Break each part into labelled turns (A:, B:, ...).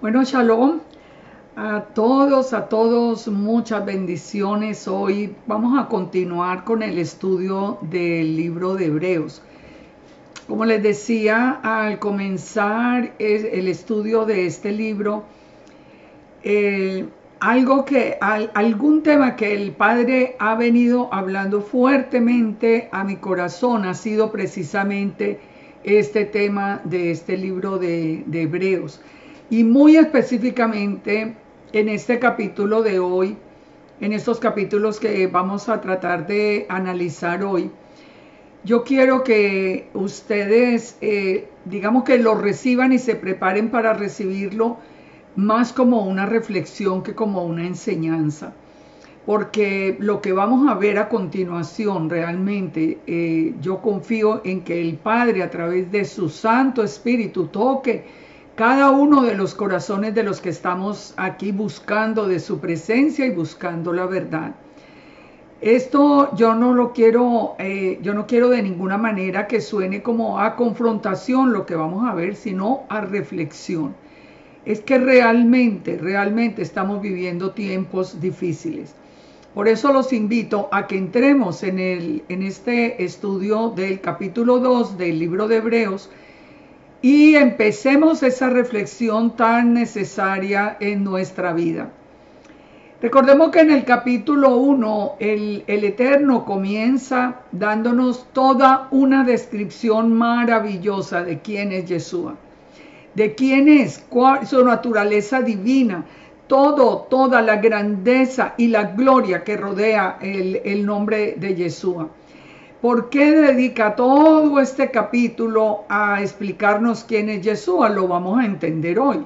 A: Bueno, shalom a todos, muchas bendiciones. Hoy vamos a continuar con el estudio del libro de Hebreos. Como les decía al comenzar el estudio de este libro, algún tema que el Padre ha venido hablando fuertemente a mi corazón ha sido precisamente este tema de este libro de Hebreos. Y muy específicamente en este capítulo de hoy, en estos capítulos que vamos a tratar de analizar hoy, yo quiero que ustedes, digamos que lo reciban y se preparen para recibirlo más como una reflexión que como una enseñanza. Porque lo que vamos a ver a continuación realmente, yo confío en que el Padre a través de su Santo Espíritu toque cada uno de los corazones de los que estamos aquí buscando de su presencia y buscando la verdad. Esto yo no quiero de ninguna manera que suene como a confrontación lo que vamos a ver, sino a reflexión. Es que realmente estamos viviendo tiempos difíciles. Por eso los invito a que entremos en este estudio del capítulo 2 del libro de Hebreos y empecemos esa reflexión tan necesaria en nuestra vida. Recordemos que en el capítulo 1 el Eterno comienza dándonos toda una descripción maravillosa de quién es Yeshua, de quién es, cuál su naturaleza divina, toda la grandeza y la gloria que rodea el nombre de Yeshua. ¿Por qué dedica todo este capítulo a explicarnos quién es Yeshua? Lo vamos a entender hoy.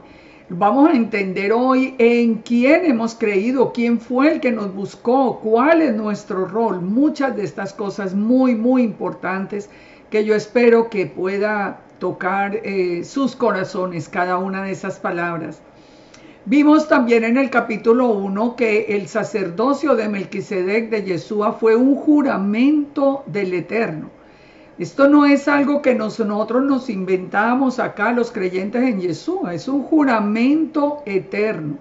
A: Vamos a entender hoy en quién hemos creído, quién fue el que nos buscó, cuál es nuestro rol. Muchas de estas cosas muy importantes que yo espero que pueda tocar sus corazones, cada una de esas palabras. Vimos también en el capítulo 1 que el sacerdocio de Melquisedec de Yeshua fue un juramento del Eterno. Esto no es algo que nosotros nos inventamos acá los creyentes en Yeshua, es un juramento eterno.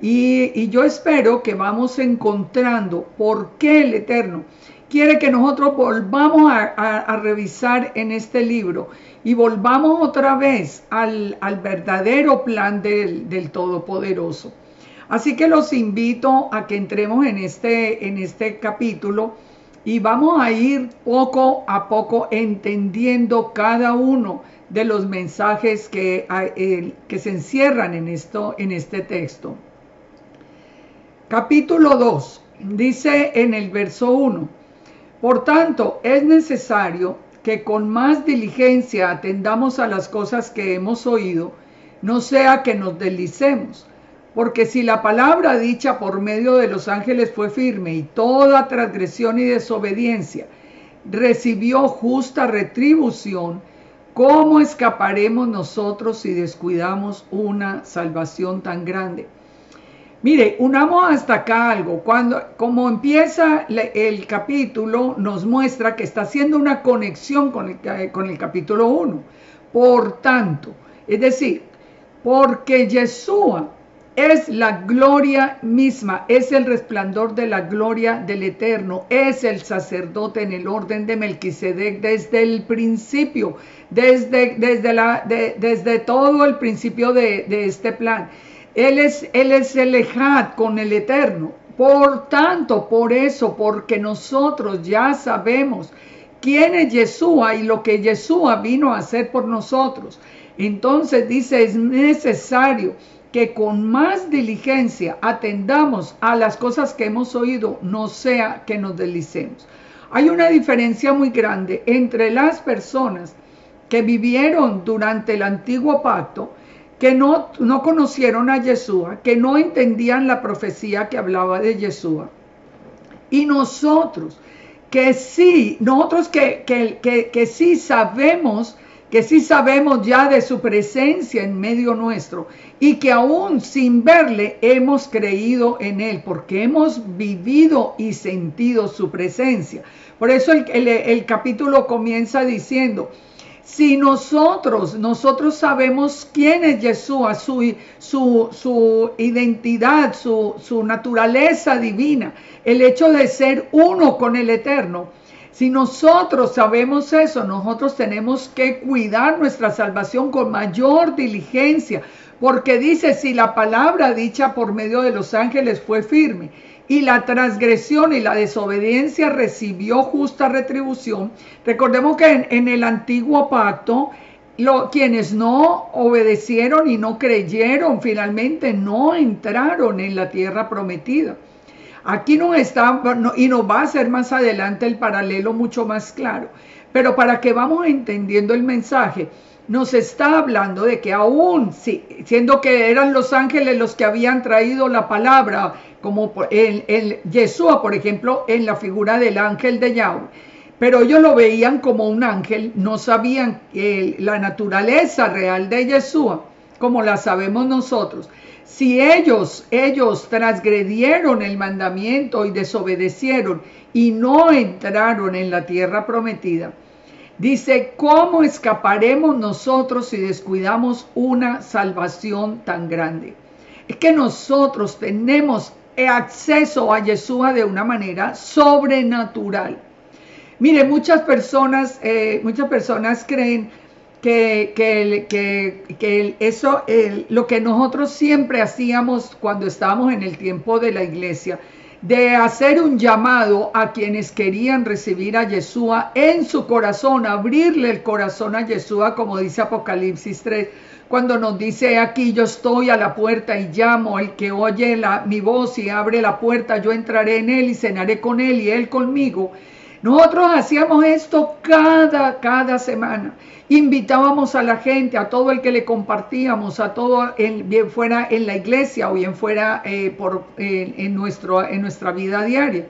A: Y yo espero que vamos encontrando por qué el Eterno quiere que nosotros volvamos a revisar en este libro y volvamos otra vez al verdadero plan del Todopoderoso. Así que los invito a que entremos en este capítulo y vamos a ir poco a poco entendiendo cada uno de los mensajes que se encierran en este texto. Capítulo 2 dice en el verso 1: por tanto, es necesario que con más diligencia atendamos a las cosas que hemos oído, no sea que nos deslicemos. Porque si la palabra dicha por medio de los ángeles fue firme y toda transgresión y desobediencia recibió justa retribución, ¿cómo escaparemos nosotros si descuidamos una salvación tan grande? Mire, unamos hasta acá algo. Como empieza el capítulo, nos muestra que está haciendo una conexión con el capítulo 1. Por tanto, es decir, porque Yeshua es la gloria misma, es el resplandor de la gloria del Eterno, es el sacerdote en el orden de Melquisedec desde el principio, desde todo el principio de este plan. Él es el Ejad con el Eterno. Por tanto, por eso, porque nosotros ya sabemos quién es Yeshua y lo que Yeshua vino a hacer por nosotros, entonces dice, es necesario que con más diligencia atendamos a las cosas que hemos oído, no sea que nos deslicemos. Hay una diferencia muy grande entre las personas que vivieron durante el antiguo pacto, que no conocieron a Yeshua, que no entendían la profecía que hablaba de Yeshua, y nosotros que sí sabemos, ya de su presencia en medio nuestro y que aún sin verle hemos creído en él porque hemos vivido y sentido su presencia. Por eso el capítulo comienza diciendo: Si nosotros sabemos quién es Yeshua, su identidad, su naturaleza divina, el hecho de ser uno con el Eterno, si nosotros sabemos eso, nosotros tenemos que cuidar nuestra salvación con mayor diligencia, porque dice, si la palabra dicha por medio de los ángeles fue firme, y la transgresión y la desobediencia recibió justa retribución. Recordemos que en el antiguo pacto, quienes no obedecieron y no creyeron, finalmente no entraron en la tierra prometida. Aquí nos está, y nos va a hacer más adelante el paralelo mucho más claro, pero para que vamos entendiendo el mensaje, nos está hablando de que aún, siendo que eran los ángeles los que habían traído la palabra, como el Yeshua, por ejemplo, en la figura del ángel de Yahweh, pero ellos lo veían como un ángel, no sabían la naturaleza real de Yeshua, como la sabemos nosotros. Si ellos transgredieron el mandamiento y desobedecieron y no entraron en la tierra prometida, dice, ¿cómo escaparemos nosotros si descuidamos una salvación tan grande? Es que nosotros tenemos acceso a Yeshua de una manera sobrenatural. Mire, muchas personas creen lo que nosotros siempre hacíamos cuando estábamos en el tiempo de la iglesia, de hacer un llamado a quienes querían recibir a Yeshua en su corazón, abrirle el corazón a Yeshua, como dice Apocalipsis 3, cuando nos dice, aquí yo estoy a la puerta y llamo, el que oye mi voz y abre la puerta, yo entraré en él y cenaré con él y él conmigo. Nosotros hacíamos esto cada semana. Invitábamos a la gente, a todo el que le compartíamos, a todo, bien fuera en la iglesia o bien fuera en nuestra vida diaria.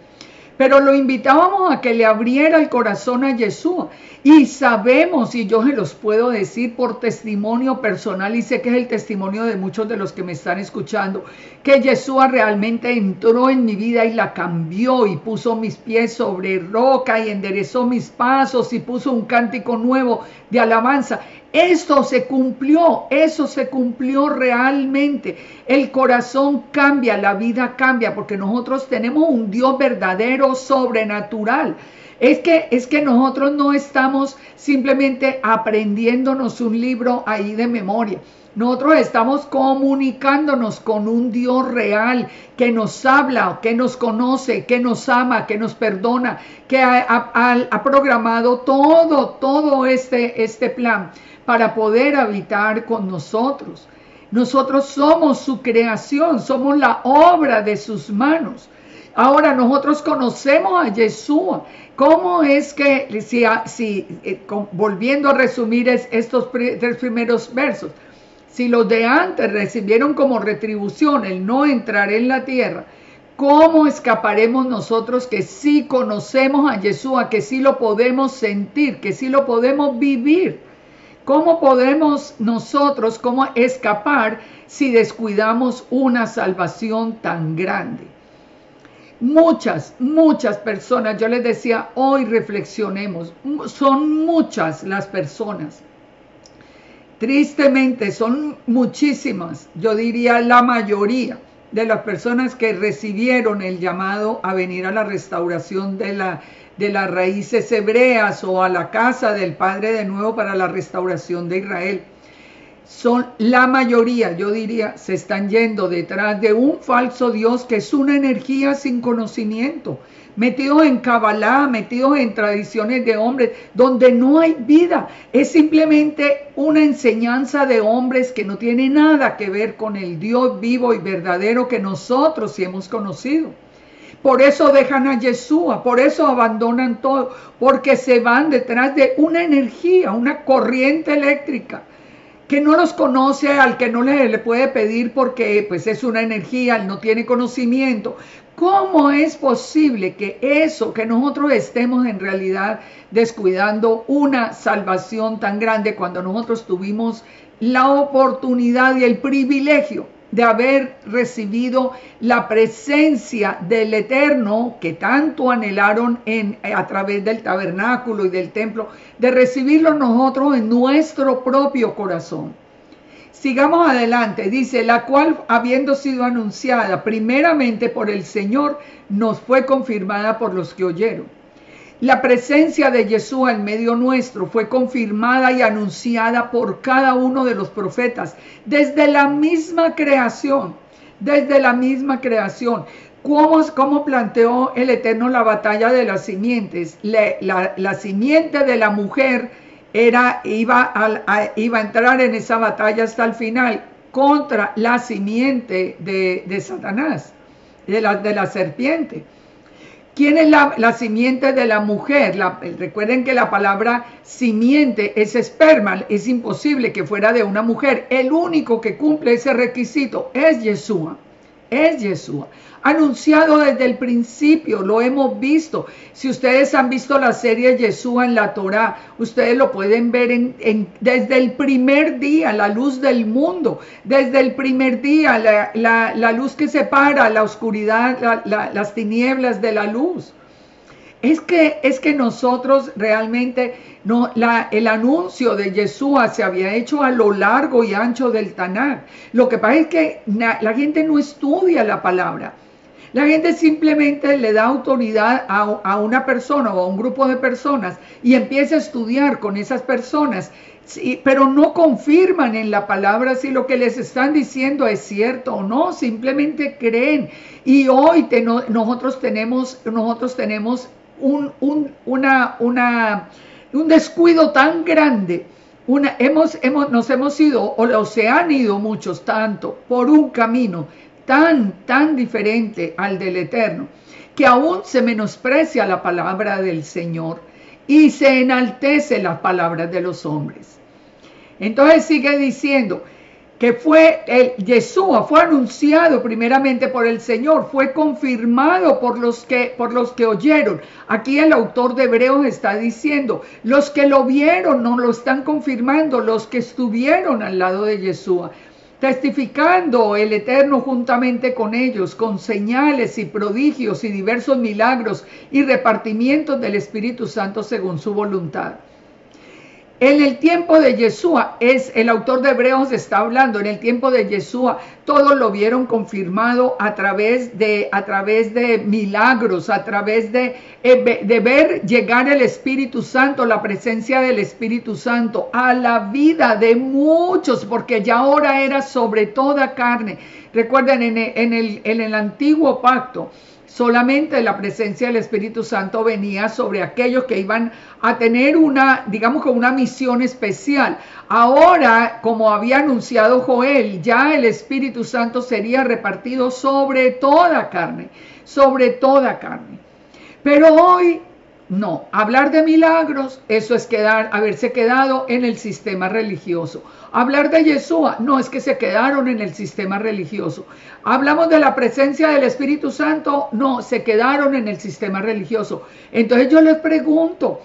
A: Pero lo invitábamos a que le abriera el corazón a Yeshua. Y sabemos, y yo se los puedo decir por testimonio personal, y sé que es el testimonio de muchos de los que me están escuchando, que Yeshua realmente entró en mi vida y la cambió y puso mis pies sobre roca y enderezó mis pasos y puso un cántico nuevo de alabanza. Esto se cumplió, eso se cumplió realmente. El corazón cambia, la vida cambia, porque nosotros tenemos un Dios verdadero, sobrenatural. Es que nosotros no estamos simplemente aprendiéndonos un libro ahí de memoria. Nosotros estamos comunicándonos con un Dios real que nos habla, que nos conoce, que nos ama, que nos perdona, que ha programado todo este plan para poder habitar con nosotros. Nosotros somos su creación, somos la obra de sus manos. Ahora nosotros conocemos a Yeshua. ¿Cómo es que, volviendo a resumir estos tres primeros versos, si los de antes recibieron como retribución el no entrar en la tierra, ¿cómo escaparemos nosotros que sí conocemos a Yeshua, que sí lo podemos sentir, que sí lo podemos vivir? ¿Cómo podemos nosotros escapar si descuidamos una salvación tan grande? Muchas personas, yo les decía, hoy reflexionemos, son muchas las personas. Tristemente son muchísimas, yo diría la mayoría de las personas que recibieron el llamado a venir a la restauración de las raíces hebreas o a la casa del Padre de nuevo para la restauración de Israel. Son la mayoría, yo diría, se están yendo detrás de un falso Dios que es una energía sin conocimiento, metidos en Kabbalah, metidos en tradiciones de hombres, donde no hay vida, es simplemente una enseñanza de hombres que no tiene nada que ver con el Dios vivo y verdadero que nosotros sí hemos conocido. Por eso dejan a Yeshua, por eso abandonan todo, porque se van detrás de una energía, una corriente eléctrica, que no los conoce, al que no le puede pedir porque pues es una energía, él no tiene conocimiento. ¿Cómo es posible que nosotros estemos en realidad descuidando una salvación tan grande cuando nosotros tuvimos la oportunidad y el privilegio de haber recibido la presencia del Eterno que tanto anhelaron a través del tabernáculo y del templo, de recibirlo nosotros en nuestro propio corazón. Sigamos adelante, dice, la cual habiendo sido anunciada primeramente por el Señor, nos fue confirmada por los que oyeron. La presencia de Yeshua en medio nuestro fue confirmada y anunciada por cada uno de los profetas desde la misma creación, desde la misma creación. ¿Cómo planteó el Eterno la batalla de las simientes? La simiente de la mujer iba a entrar en esa batalla hasta el final contra la simiente de Satanás, de la serpiente. ¿Quién es la simiente de la mujer? Recuerden que la palabra simiente es esperma, es imposible que fuera de una mujer. El único que cumple ese requisito es Yeshua. Es Yeshua. Anunciado desde el principio, lo hemos visto. Si ustedes han visto la serie Yeshua en la Torá, ustedes lo pueden ver desde el primer día, la luz del mundo. Desde el primer día, la luz que separa la oscuridad, las tinieblas de la luz. Es que nosotros realmente, el anuncio de Yeshua se había hecho a lo largo y ancho del Tanaj. Lo que pasa es que la gente no estudia la palabra. La gente simplemente le da autoridad a una persona o a un grupo de personas y empieza a estudiar con esas personas, pero no confirman en la palabra si lo que les están diciendo es cierto o no, simplemente creen. Y hoy nosotros tenemos un descuido tan grande, nos hemos ido, o se han ido muchos tanto, por un camino tan diferente al del Eterno, que aún se menosprecia la palabra del Señor y se enaltece las palabras de los hombres. Entonces sigue diciendo que Yeshua fue anunciado primeramente por el Señor, fue confirmado por los que oyeron. Aquí el autor de Hebreos está diciendo, los que lo vieron no lo están confirmando, los que estuvieron al lado de Yeshua, testificando el Eterno juntamente con ellos, con señales y prodigios y diversos milagros y repartimientos del Espíritu Santo según su voluntad. En el tiempo de Yeshua, el autor de Hebreos está hablando, en el tiempo de Yeshua, todos lo vieron confirmado a través de milagros, a través de ver llegar el Espíritu Santo, la presencia del Espíritu Santo a la vida de muchos, porque ya ahora era sobre toda carne. Recuerden, en el antiguo pacto, solamente la presencia del Espíritu Santo venía sobre aquellos que iban a tener una misión especial. Ahora, como había anunciado Joel, ya el Espíritu Santo sería repartido sobre toda carne, sobre toda carne. Pero hoy, no, hablar de milagros, eso es haberse quedado en el sistema religioso. Hablar de Yeshua, no, es que se quedaron en el sistema religioso. Hablamos de la presencia del Espíritu Santo, no, se quedaron en el sistema religioso. Entonces yo les pregunto,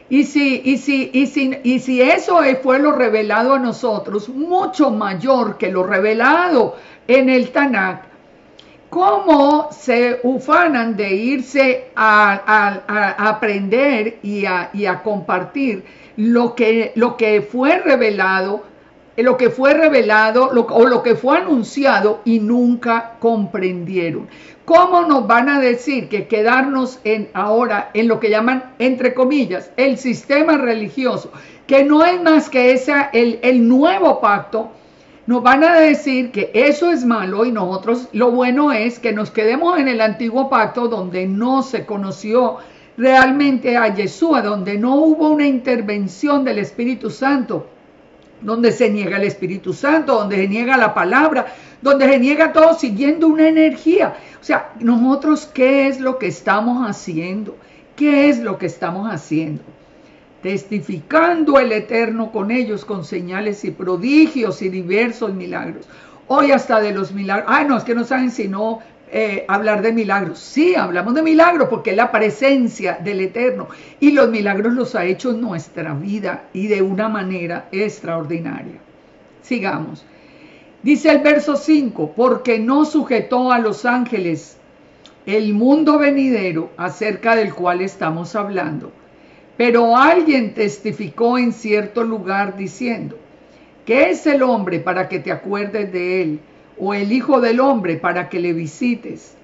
A: y si eso fue lo revelado a nosotros, mucho mayor que lo revelado en el Tanaj, ¿cómo se ufanan de irse a aprender y a compartir lo que fue revelado, lo que fue anunciado y nunca comprendieron? ¿Cómo nos van a decir que quedarnos ahora en lo que llaman, entre comillas, el sistema religioso, que no es más que el nuevo pacto? Nos van a decir que eso es malo y nosotros lo bueno es que nos quedemos en el antiguo pacto donde no se conoció realmente a Yeshua, donde no hubo una intervención del Espíritu Santo, donde se niega el Espíritu Santo, donde se niega la palabra, donde se niega todo siguiendo una energía. O sea, nosotros, ¿qué es lo que estamos haciendo? ¿Qué es lo que estamos haciendo? Testificando el Eterno con ellos, con señales y prodigios y diversos milagros. Hoy hasta de los milagros, no, es que no saben sino hablar de milagros. Sí, hablamos de milagros porque es la presencia del Eterno y los milagros los ha hecho en nuestra vida y de una manera extraordinaria. Sigamos. Dice el verso 5, porque no sujetó a los ángeles el mundo venidero acerca del cual estamos hablando. Pero alguien testificó en cierto lugar diciendo, ¿qué es el hombre para que te acuerdes de él? ¿O el hijo del hombre para que le visites?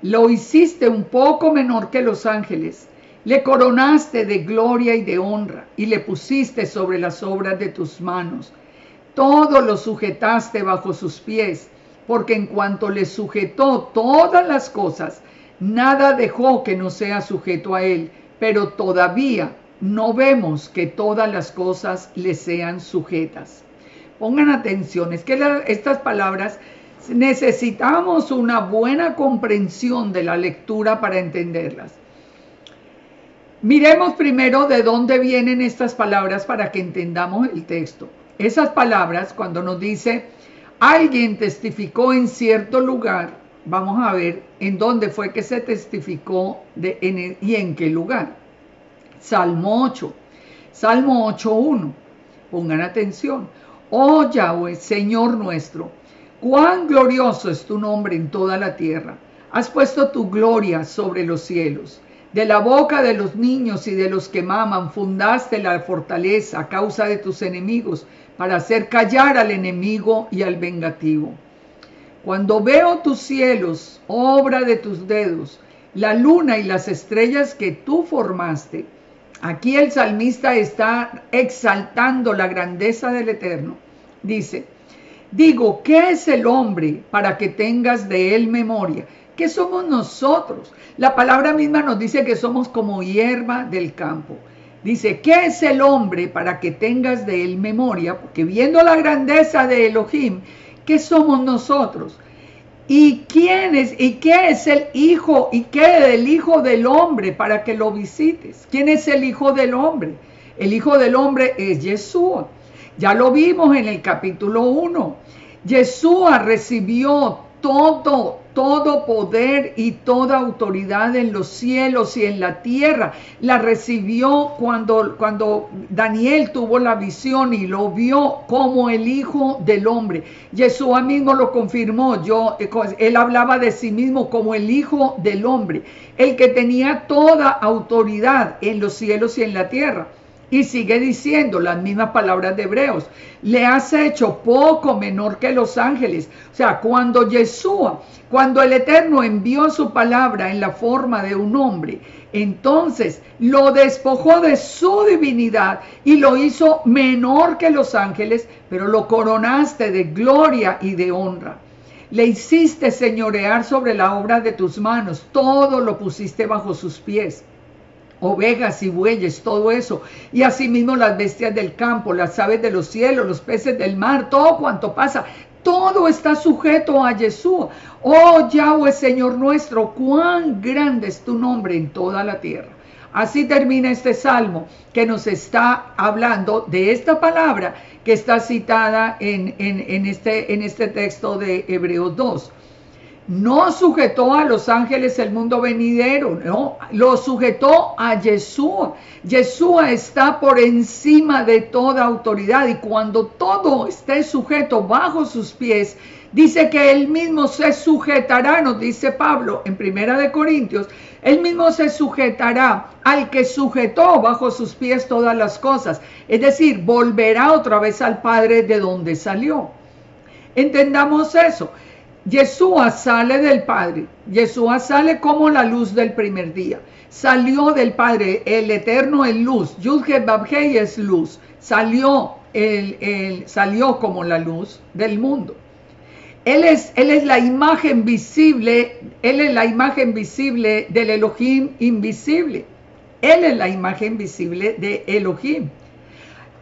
A: Lo hiciste un poco menor que los ángeles. Le coronaste de gloria y de honra y le pusiste sobre las obras de tus manos. Todo lo sujetaste bajo sus pies, porque en cuanto le sujetó todas las cosas, nada dejó que no sea sujeto a él, pero todavía no vemos que todas las cosas le sean sujetas. Pongan atención, es que estas palabras necesitamos una buena comprensión de la lectura para entenderlas. Miremos primero de dónde vienen estas palabras para que entendamos el texto. Esas palabras, cuando nos dice, alguien testificó en cierto lugar, vamos a ver en dónde fue que se testificó y en qué lugar. Salmo 8, Salmo 8.1. Pongan atención. Oh Yahweh, Señor nuestro, cuán glorioso es tu nombre en toda la tierra. Has puesto tu gloria sobre los cielos. De la boca de los niños y de los que maman fundaste la fortaleza a causa de tus enemigos, para hacer callar al enemigo y al vengativo. Cuando veo tus cielos, obra de tus dedos, la luna y las estrellas que tú formaste, aquí el salmista está exaltando la grandeza del Eterno. Dice, digo, ¿qué es el hombre para que tengas de él memoria? ¿Qué somos nosotros? La palabra misma nos dice que somos como hierba del campo. Dice, ¿qué es el hombre para que tengas de él memoria? Porque viendo la grandeza de Elohim, ¿qué somos nosotros? ¿Y quién es? ¿Y qué es el hijo? ¿Y qué del hijo del hombre para que lo visites? ¿Quién es el hijo del hombre? El hijo del hombre es Yeshua. Ya lo vimos en el capítulo 1. Yeshua recibió todo poder y toda autoridad en los cielos y en la tierra. La recibió cuando Daniel tuvo la visión y lo vio como el Hijo del Hombre. Yeshua mismo lo confirmó. Él hablaba de sí mismo como el Hijo del Hombre, el que tenía toda autoridad en los cielos y en la tierra. Y sigue diciendo las mismas palabras de Hebreos, le has hecho poco menor que los ángeles. O sea, cuando el Eterno envió su palabra en la forma de un hombre, entonces lo despojó de su divinidad y lo hizo menor que los ángeles, pero lo coronaste de gloria y de honra. Le hiciste señorear sobre la obra de tus manos, todo lo pusiste bajo sus pies. Ovejas y bueyes, todo eso, y asimismo las bestias del campo, las aves de los cielos, los peces del mar, todo cuanto pasa, todo está sujeto a Yeshua. Oh Yahweh, Señor nuestro, cuán grande es tu nombre en toda la tierra. Así termina este salmo que nos está hablando de esta palabra que está citada en este texto de Hebreos 2. No sujetó a los ángeles el mundo venidero, no, lo sujetó a Yeshua. Yeshua está por encima de toda autoridad y cuando todo esté sujeto bajo sus pies, dice que él mismo se sujetará, nos dice Pablo en 1 Corintios, él mismo se sujetará al que sujetó bajo sus pies todas las cosas. Es decir, volverá otra vez al Padre de donde salió. Entendamos eso. Yeshua sale del Padre. Yeshua sale como la luz del primer día. Salió del Padre. El Eterno es luz. Yud-He-Vav-He es luz. Salió como la luz del mundo. Él es la imagen visible. Él es la imagen visible del Elohim invisible. Él es la imagen visible de Elohim.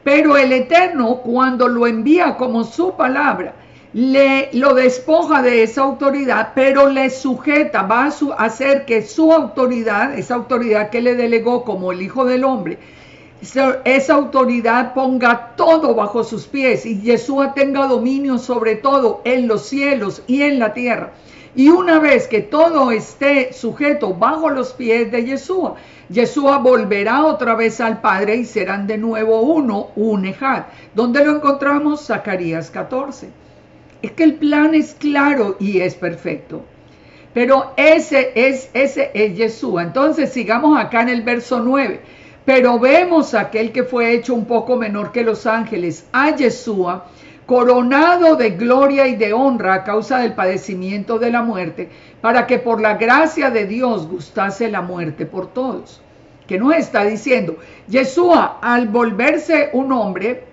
A: Pero el Eterno, cuando lo envía como su palabra, lo despoja de esa autoridad, pero le sujeta, va a hacer que su autoridad, esa autoridad que le delegó como el Hijo del Hombre, esa autoridad ponga todo bajo sus pies y Yeshua tenga dominio sobre todo en los cielos y en la tierra. Y una vez que todo esté sujeto bajo los pies de Yeshua, Yeshua volverá otra vez al Padre y serán de nuevo uno, un Ejad. ¿Dónde lo encontramos? Zacarías 14. Es que el plan es claro y es perfecto. Pero ese es Yeshua. Entonces sigamos acá en el verso 9. Pero vemos a aquel que fue hecho un poco menor que los ángeles, a Yeshua, coronado de gloria y de honra a causa del padecimiento de la muerte, para que por la gracia de Dios gustase la muerte por todos. ¿Qué nos está diciendo? Yeshua, al volverse un hombre,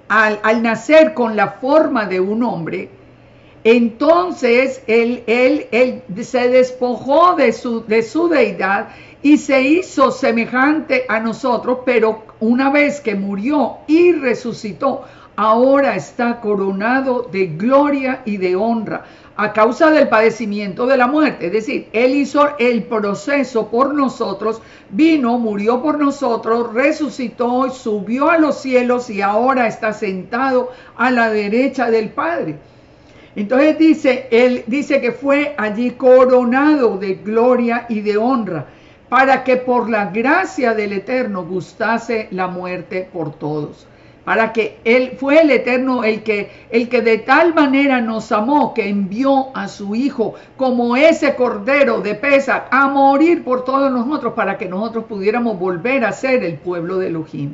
A: al nacer con la forma de un hombre, entonces él se despojó de su deidad y se hizo semejante a nosotros, pero una vez que murió y resucitó, ahora está coronado de gloria y de honra a causa del padecimiento de la muerte. Es decir, él hizo el proceso por nosotros, vino, murió por nosotros, resucitó, subió a los cielos y ahora está sentado a la derecha del Padre. Entonces él dice que fue allí coronado de gloria y de honra, para que por la gracia del Eterno gustase la muerte por todos. Para que él fue el Eterno el que de tal manera nos amó, que envió a su Hijo como ese Cordero de Pesach a morir por todos nosotros, para que nosotros pudiéramos volver a ser el pueblo de Elohim.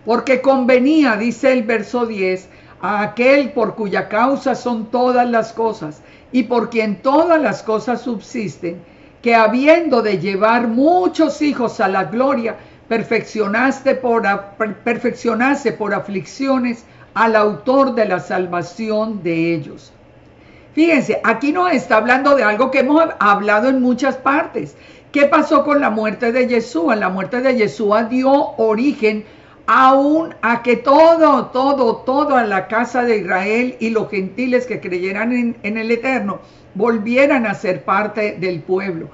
A: Porque convenía, dice el verso 10, a aquel por cuya causa son todas las cosas, y por quien todas las cosas subsisten, que habiendo de llevar muchos hijos a la gloria, perfeccionase por aflicciones al autor de la salvación de ellos. Fíjense, aquí nos está hablando de algo que hemos hablado en muchas partes. ¿Qué pasó con la muerte de Yeshua? La muerte de Yeshua dio origen a que toda la casa de Israel y los gentiles que creyeran en el Eterno volvieran a ser parte del pueblo.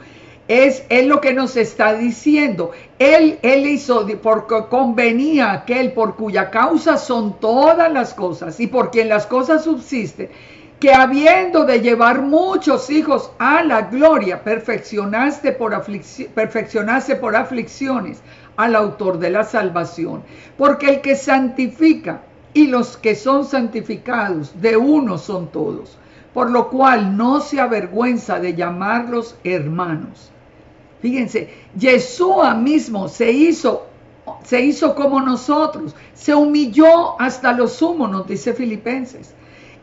A: Es lo que nos está diciendo. Él hizo, porque convenía aquel por cuya causa son todas las cosas y por quien las cosas subsisten, que habiendo de llevar muchos hijos a la gloria, perfeccionase por aflicciones al autor de la salvación. Porque el que santifica y los que son santificados de uno son todos, por lo cual no se avergüenza de llamarlos hermanos. Fíjense, Yeshua mismo se hizo como nosotros, se humilló hasta lo sumo, nos dice Filipenses,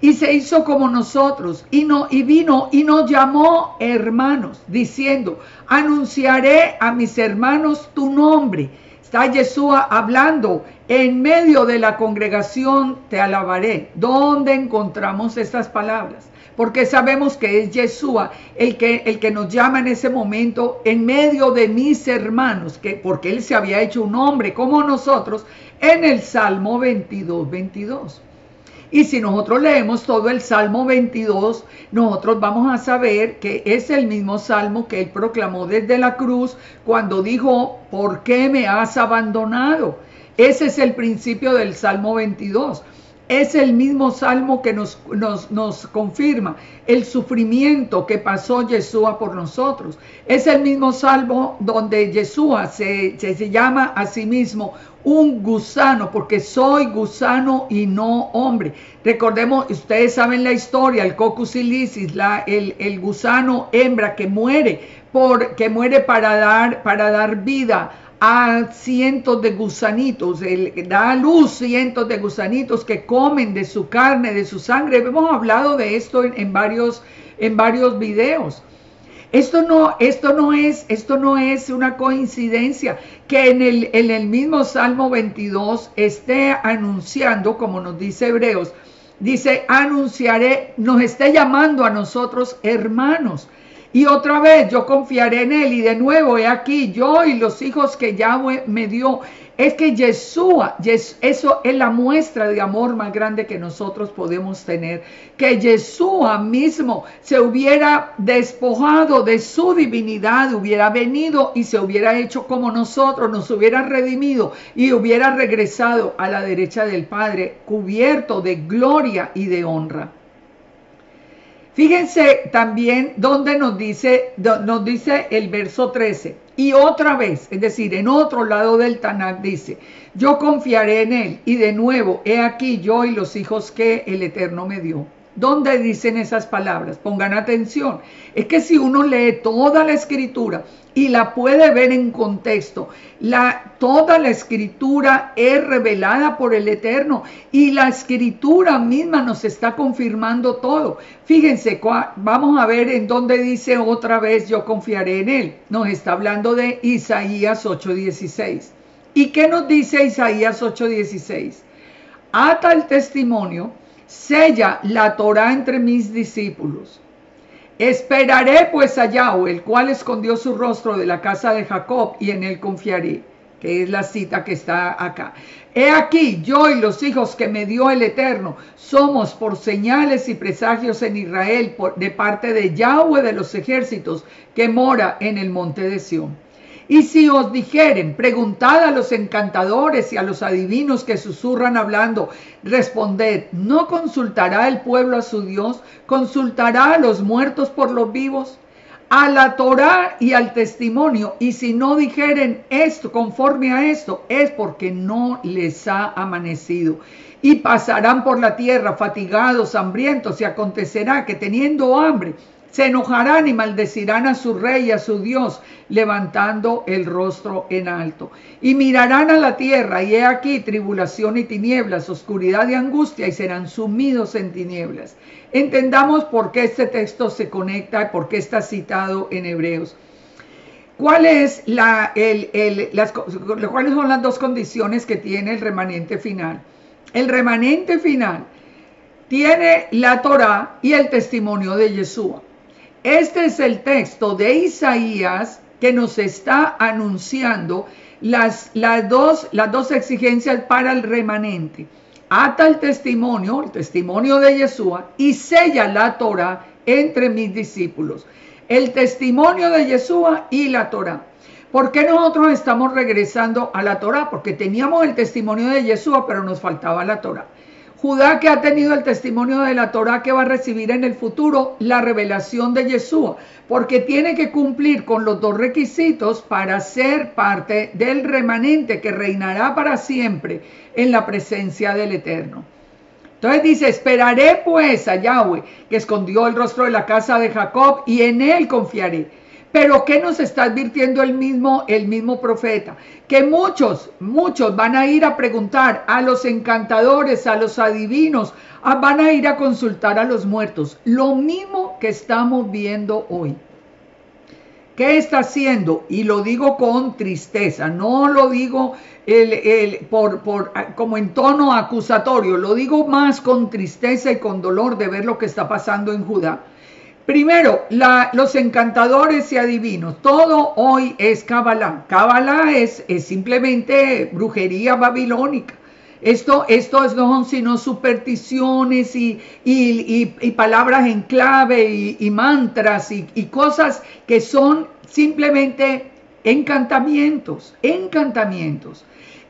A: y se hizo como nosotros, y vino y nos llamó hermanos, diciendo, anunciaré a mis hermanos tu nombre. Está Yeshua hablando, en medio de la congregación te alabaré. ¿Dónde encontramos estas palabras? Porque sabemos que es Yeshua el que nos llama en ese momento, en medio de mis hermanos, porque él se había hecho un hombre como nosotros, en el Salmo 22. Y si nosotros leemos todo el Salmo 22, nosotros vamos a saber que es el mismo Salmo que él proclamó desde la cruz cuando dijo, ¿por qué me has abandonado? Ese es el principio del Salmo 22. Es el mismo Salmo que nos confirma el sufrimiento que pasó Yeshua por nosotros. Es el mismo Salmo donde Yeshua se llama a sí mismo un gusano, porque soy gusano y no hombre. Recordemos, ustedes saben la historia, el Coccus ilicis, el gusano hembra que muere para dar vida a cientos de gusanitos, da a luz cientos de gusanitos que comen de su carne, de su sangre. Hemos hablado de esto en varios videos. Esto no es una coincidencia que en el mismo Salmo 22 esté anunciando, como nos dice Hebreos, dice, anunciaré, nos está llamando a nosotros hermanos. Y otra vez yo confiaré en él, y de nuevo he aquí yo y los hijos que Yahweh me dio. Es que Yeshua, eso es la muestra de amor más grande que nosotros podemos tener, que Yeshua mismo se hubiera despojado de su divinidad, hubiera venido y se hubiera hecho como nosotros, nos hubiera redimido y hubiera regresado a la derecha del Padre, cubierto de gloria y de honra. Fíjense también donde nos dice el verso 13. Y otra vez, es decir, en otro lado del Tanakh dice, yo confiaré en él. Y de nuevo, he aquí yo y los hijos que el Eterno me dio. ¿Dónde dicen esas palabras? Pongan atención. Es que si uno lee toda la escritura y la puede ver en contexto, toda la escritura es revelada por el Eterno y la escritura misma nos está confirmando todo. Fíjense, vamos a ver en dónde dice otra vez yo confiaré en él. Nos está hablando de Isaías 8:16. ¿Y qué nos dice Isaías 8:16? Ata el testimonio, sella la Torá entre mis discípulos. Esperaré pues a Yahweh, el cual escondió su rostro de la casa de Jacob, y en él confiaré, que es la cita que está acá. He aquí, yo y los hijos que me dio el Eterno, somos por señales y presagios en Israel, de parte de Yahweh de los ejércitos, que mora en el monte de Sión. Y si os dijeren, preguntad a los encantadores y a los adivinos que susurran hablando, responded, ¿no consultará el pueblo a su Dios? ¿Consultará a los muertos por los vivos? A la Torá y al testimonio, y si no dijeren esto, conforme a esto, es porque no les ha amanecido. Y pasarán por la tierra fatigados, hambrientos, y acontecerá que teniendo hambre, se enojarán y maldecirán a su rey y a su Dios, levantando el rostro en alto. Y mirarán a la tierra, y he aquí tribulación y tinieblas, oscuridad y angustia, y serán sumidos en tinieblas. Entendamos por qué este texto se conecta y por qué está citado en Hebreos. ¿Cuáles son las dos condiciones que tiene el remanente final? El remanente final tiene la Torá y el testimonio de Yeshua. Este es el texto de Isaías que nos está anunciando las dos exigencias para el remanente. Ata el testimonio de Yeshua, y sella la Torá entre mis discípulos. El testimonio de Yeshua y la Torá. ¿Por qué nosotros estamos regresando a la Torá? Porque teníamos el testimonio de Yeshua, pero nos faltaba la Torá. Judá, que ha tenido el testimonio de la Torá, que va a recibir en el futuro la revelación de Yeshua, porque tiene que cumplir con los dos requisitos para ser parte del remanente que reinará para siempre en la presencia del Eterno. Entonces dice, esperaré pues a Yahweh, que escondió el rostro de la casa de Jacob, y en él confiaré. Pero ¿qué nos está advirtiendo el mismo profeta? Que muchos van a ir a preguntar a los encantadores, a los adivinos, van a ir a consultar a los muertos. Lo mismo que estamos viendo hoy. ¿Qué está haciendo? Y lo digo con tristeza, no lo digo como en tono acusatorio, lo digo más con tristeza y con dolor de ver lo que está pasando en Judá. Primero, los encantadores y adivinos, todo hoy es Kabbalah. Kabbalah es simplemente brujería babilónica. Esto no son sino supersticiones y palabras en clave y mantras y cosas que son simplemente encantamientos.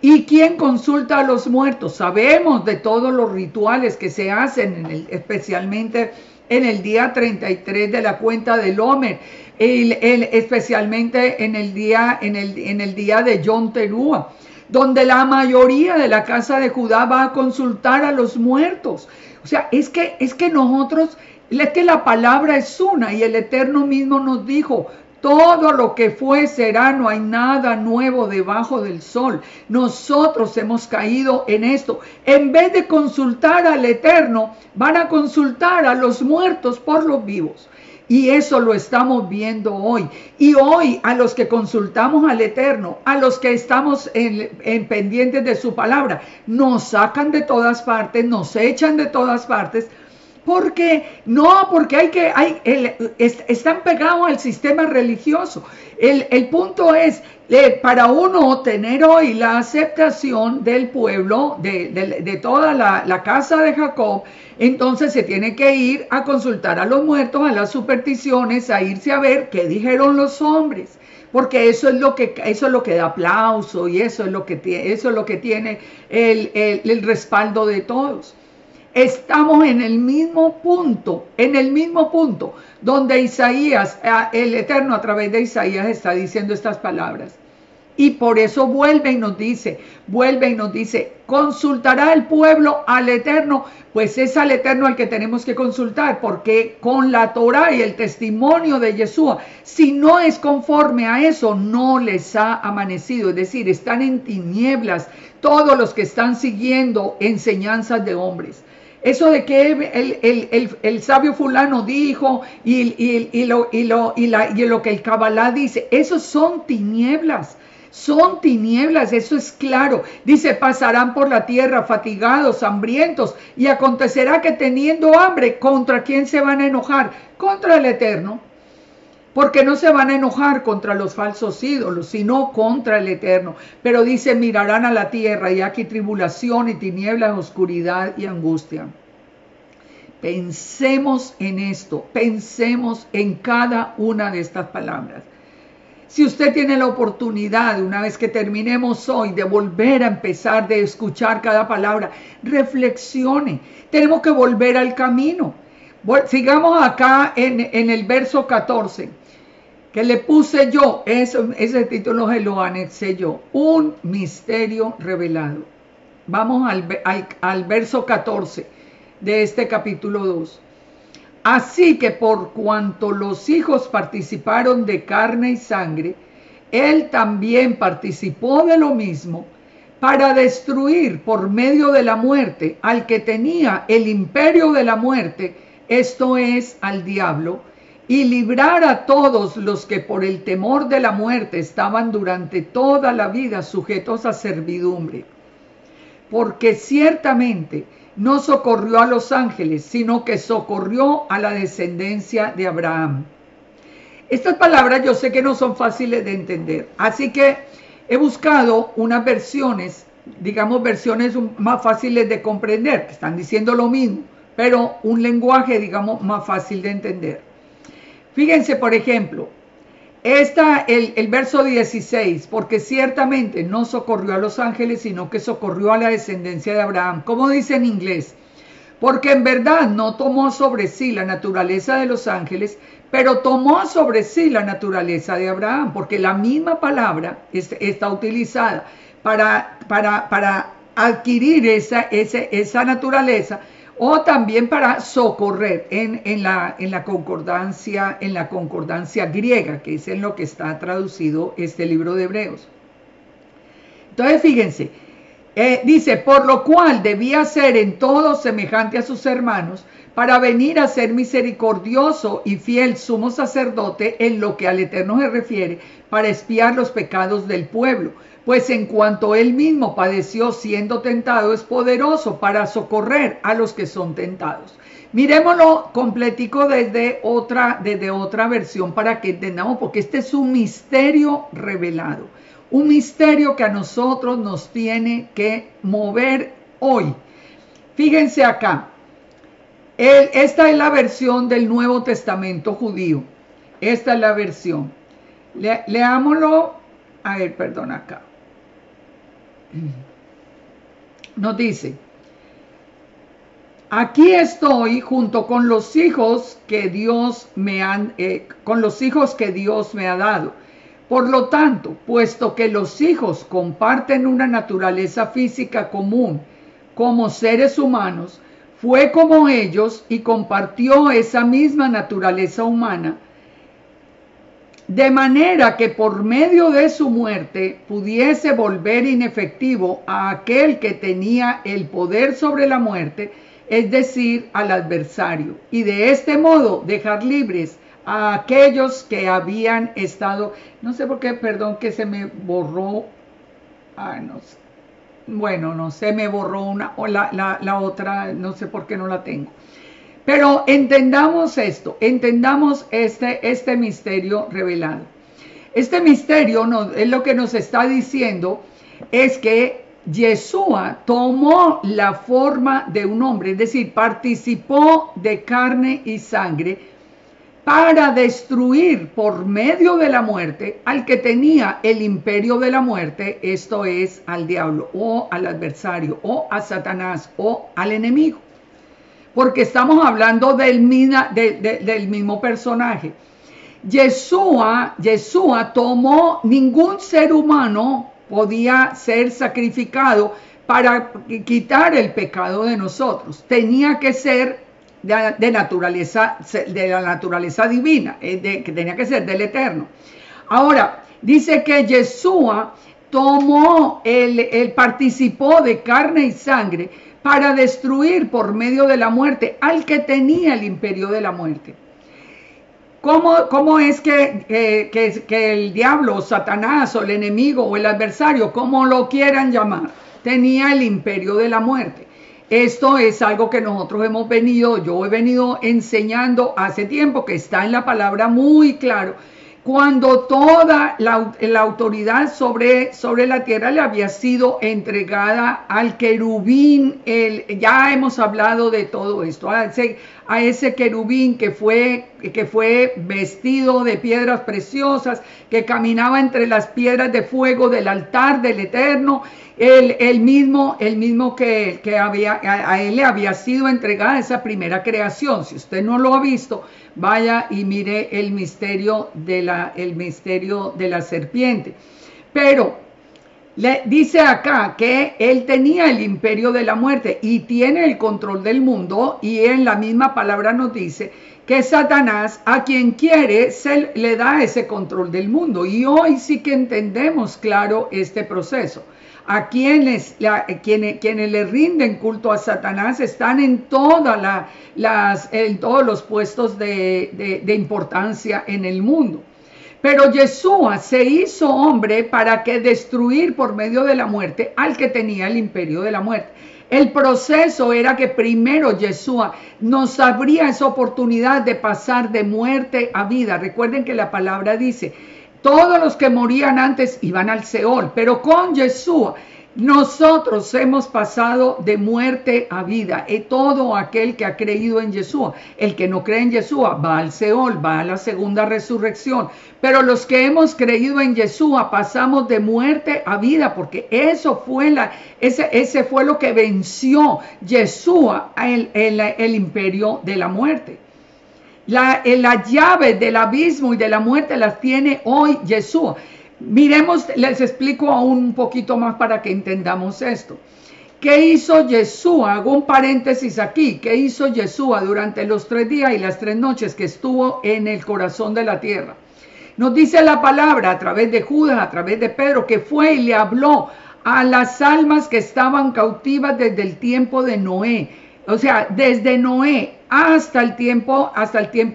A: ¿Y quién consulta a los muertos? Sabemos de todos los rituales que se hacen, especialmente en el día 33 de la cuenta del Omer, especialmente en el día de Yom Teruah, donde la mayoría de la casa de Judá va a consultar a los muertos. O sea, es que la palabra es una, y el Eterno mismo nos dijo, todo lo que fue será, no hay nada nuevo debajo del sol. Nosotros hemos caído en esto. En vez de consultar al Eterno, van a consultar a los muertos por los vivos. Y eso lo estamos viendo hoy. Y hoy a los que consultamos al Eterno, a los que estamos en pendientes de su palabra, nos sacan de todas partes, nos echan de todas partes. Porque están pegados al sistema religioso. El punto es, para uno tener hoy la aceptación del pueblo, de toda la casa de Jacob, entonces se tiene que ir a consultar a los muertos, a las supersticiones, a irse a ver qué dijeron los hombres. Porque eso es lo que da aplauso, y eso es lo que tiene el respaldo de todos. estamos en el mismo punto donde Isaías, el Eterno a través de Isaías está diciendo estas palabras. Y por eso vuelve y nos dice, consultará el pueblo al Eterno, pues es al Eterno al que tenemos que consultar, porque con la Torá y el testimonio de Yeshua, si no es conforme a eso, no les ha amanecido, es decir, están en tinieblas todos los que están siguiendo enseñanzas de hombres. Eso de que el sabio fulano dijo y lo que el Kabbalah dice, esos son tinieblas. Son tinieblas, eso es claro. Dice, pasarán por la tierra fatigados, hambrientos, y acontecerá que teniendo hambre, ¿contra quién se van a enojar? Contra el Eterno. Porque no se van a enojar contra los falsos ídolos, sino contra el Eterno. Pero dice, mirarán a la tierra y aquí tribulación y tinieblas, oscuridad y angustia. Pensemos en esto, pensemos en cada una de estas palabras. Si usted tiene la oportunidad, una vez que terminemos hoy, de volver a empezar, de escuchar cada palabra, reflexione. Tenemos que volver al camino. Sigamos acá en el verso 14, que le puse yo, ese título se lo anexé yo, un misterio revelado. Vamos al verso 14 de este capítulo 2. Así que por cuanto los hijos participaron de carne y sangre, él también participó de lo mismo para destruir por medio de la muerte al que tenía el imperio de la muerte, esto es, al diablo, y librar a todos los que por el temor de la muerte estaban durante toda la vida sujetos a servidumbre. Porque ciertamente no socorrió a los ángeles, sino que socorrió a la descendencia de Abraham. Estas palabras yo sé que no son fáciles de entender, así que he buscado unas versiones, digamos versiones más fáciles de comprender, que están diciendo lo mismo, pero un lenguaje, digamos, más fácil de entender. Fíjense, por ejemplo, el verso 16, porque ciertamente no socorrió a los ángeles, sino que socorrió a la descendencia de Abraham. ¿Cómo dice en inglés? Porque en verdad no tomó sobre sí la naturaleza de los ángeles, pero tomó sobre sí la naturaleza de Abraham, porque la misma palabra está utilizada para adquirir esa naturaleza, o también para socorrer en la concordancia griega, que es en lo que está traducido este libro de Hebreos. Entonces fíjense, dice, por lo cual debía ser en todo semejante a sus hermanos, para venir a ser misericordioso y fiel sumo sacerdote en lo que al Eterno se refiere, para expiar los pecados del pueblo. Pues en cuanto él mismo padeció siendo tentado, es poderoso para socorrer a los que son tentados. Mirémoslo completico desde otra versión para que entendamos, porque este es un misterio revelado. Un misterio que a nosotros nos tiene que mover hoy. Fíjense acá. Esta es la versión del Nuevo Testamento judío. Esta es la versión. Leámoslo. A ver, perdón, acá. Nos dice, aquí estoy junto con los hijos que Dios me ha dado. Por lo tanto, puesto que los hijos comparten una naturaleza física común como seres humanos, fue como ellos y compartió esa misma naturaleza humana, de manera que por medio de su muerte pudiese volver inefectivo a aquel que tenía el poder sobre la muerte, es decir, al adversario, y de este modo dejar libres a aquellos que habían estado, no sé por qué, perdón que se me borró, no sé, bueno, no sé, me borró la otra, no sé por qué no la tengo. Pero entendamos esto, entendamos este misterio revelado. Este misterio es lo que nos está diciendo, es que Yeshua tomó la forma de un hombre, es decir, participó de carne y sangre para destruir por medio de la muerte al que tenía el imperio de la muerte, esto es, al diablo, o al adversario, o a Satanás, o al enemigo. porque estamos hablando del mismo personaje. Yeshua tomó, ningún ser humano podía ser sacrificado para quitar el pecado de nosotros. Tenía que ser de la naturaleza divina, que tenía que ser del Eterno. Ahora, dice que Yeshua tomó, él participó de carne y sangre para destruir por medio de la muerte al que tenía el imperio de la muerte. ¿Cómo es que el diablo, o Satanás, o el enemigo, o el adversario, como lo quieran llamar, tenía el imperio de la muerte? Esto es algo que nosotros yo he venido enseñando hace tiempo, que está en la palabra muy claro. Cuando toda la autoridad sobre la tierra le había sido entregada al querubín, ya hemos hablado de todo esto, a ese querubín que fue vestido de piedras preciosas, que caminaba entre las piedras de fuego del altar del Eterno, el mismo que a él le había sido entregada esa primera creación. Si usted no lo ha visto, vaya y mire el misterio de la serpiente. Pero le dice acá que él tenía el imperio de la muerte y tiene el control del mundo, y en la misma palabra nos dice que Satanás, a quien quiere, le da ese control del mundo. Y hoy sí que entendemos claro este proceso. A quienes le rinden culto a Satanás están en todos los puestos de importancia en el mundo. Pero Yeshua se hizo hombre para que destruir por medio de la muerte al que tenía el imperio de la muerte. El proceso era que primero Yeshua nos abría esa oportunidad de pasar de muerte a vida. Recuerden que la palabra dice: todos los que morían antes iban al Seol, pero con Yeshua nosotros hemos pasado de muerte a vida. Y todo aquel que ha creído en Yeshua, el que no cree en Yeshua va al Seol, va a la segunda resurrección. Pero los que hemos creído en Yeshua pasamos de muerte a vida, porque eso fue ese fue lo que venció Yeshua, el imperio de la muerte. La llave del abismo y de la muerte las tiene hoy Yeshua. Miremos, les explico aún un poquito más para que entendamos esto. ¿Qué hizo Yeshua? Hago un paréntesis aquí. ¿Qué hizo Yeshua durante los 3 días y las 3 noches que estuvo en el corazón de la tierra? Nos dice la palabra a través de Judas, a través de Pedro, que fue y le habló a las almas que estaban cautivas desde el tiempo de Noé. O sea, desde Noé hasta el tiempo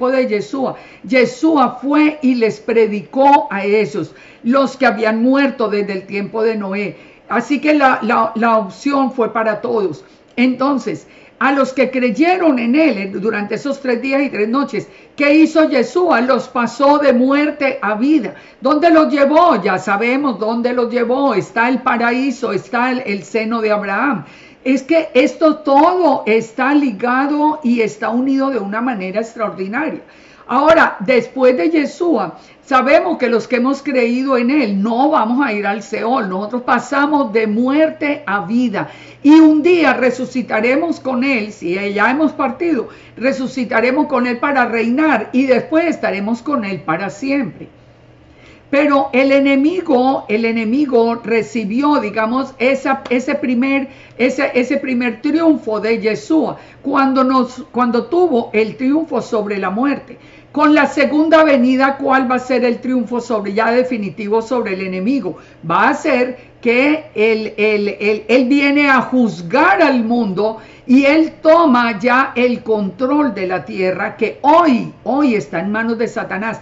A: de Yeshua. Yeshua fue y les predicó a esos, los que habían muerto desde el tiempo de Noé. Así que la opción fue para todos. Entonces, a los que creyeron en él durante esos 3 días y 3 noches, ¿qué hizo Yeshua? Los pasó de muerte a vida. ¿Dónde los llevó? Ya sabemos dónde los llevó. Está el paraíso, está el seno de Abraham. Es que esto todo está ligado y está unido de una manera extraordinaria. Ahora, después de Yeshua, sabemos que los que hemos creído en él no vamos a ir al Seol. Nosotros pasamos de muerte a vida. Y un día resucitaremos con él. Si ya hemos partido, resucitaremos con él para reinar. Y después estaremos con él para siempre. Pero el enemigo recibió, digamos, ese primer triunfo de Yeshua cuando tuvo el triunfo sobre la muerte. Con la segunda venida, ¿cuál va a ser el triunfo ya definitivo sobre el enemigo? Va a ser que él viene a juzgar al mundo y él toma ya el control de la tierra, que hoy está en manos de Satanás.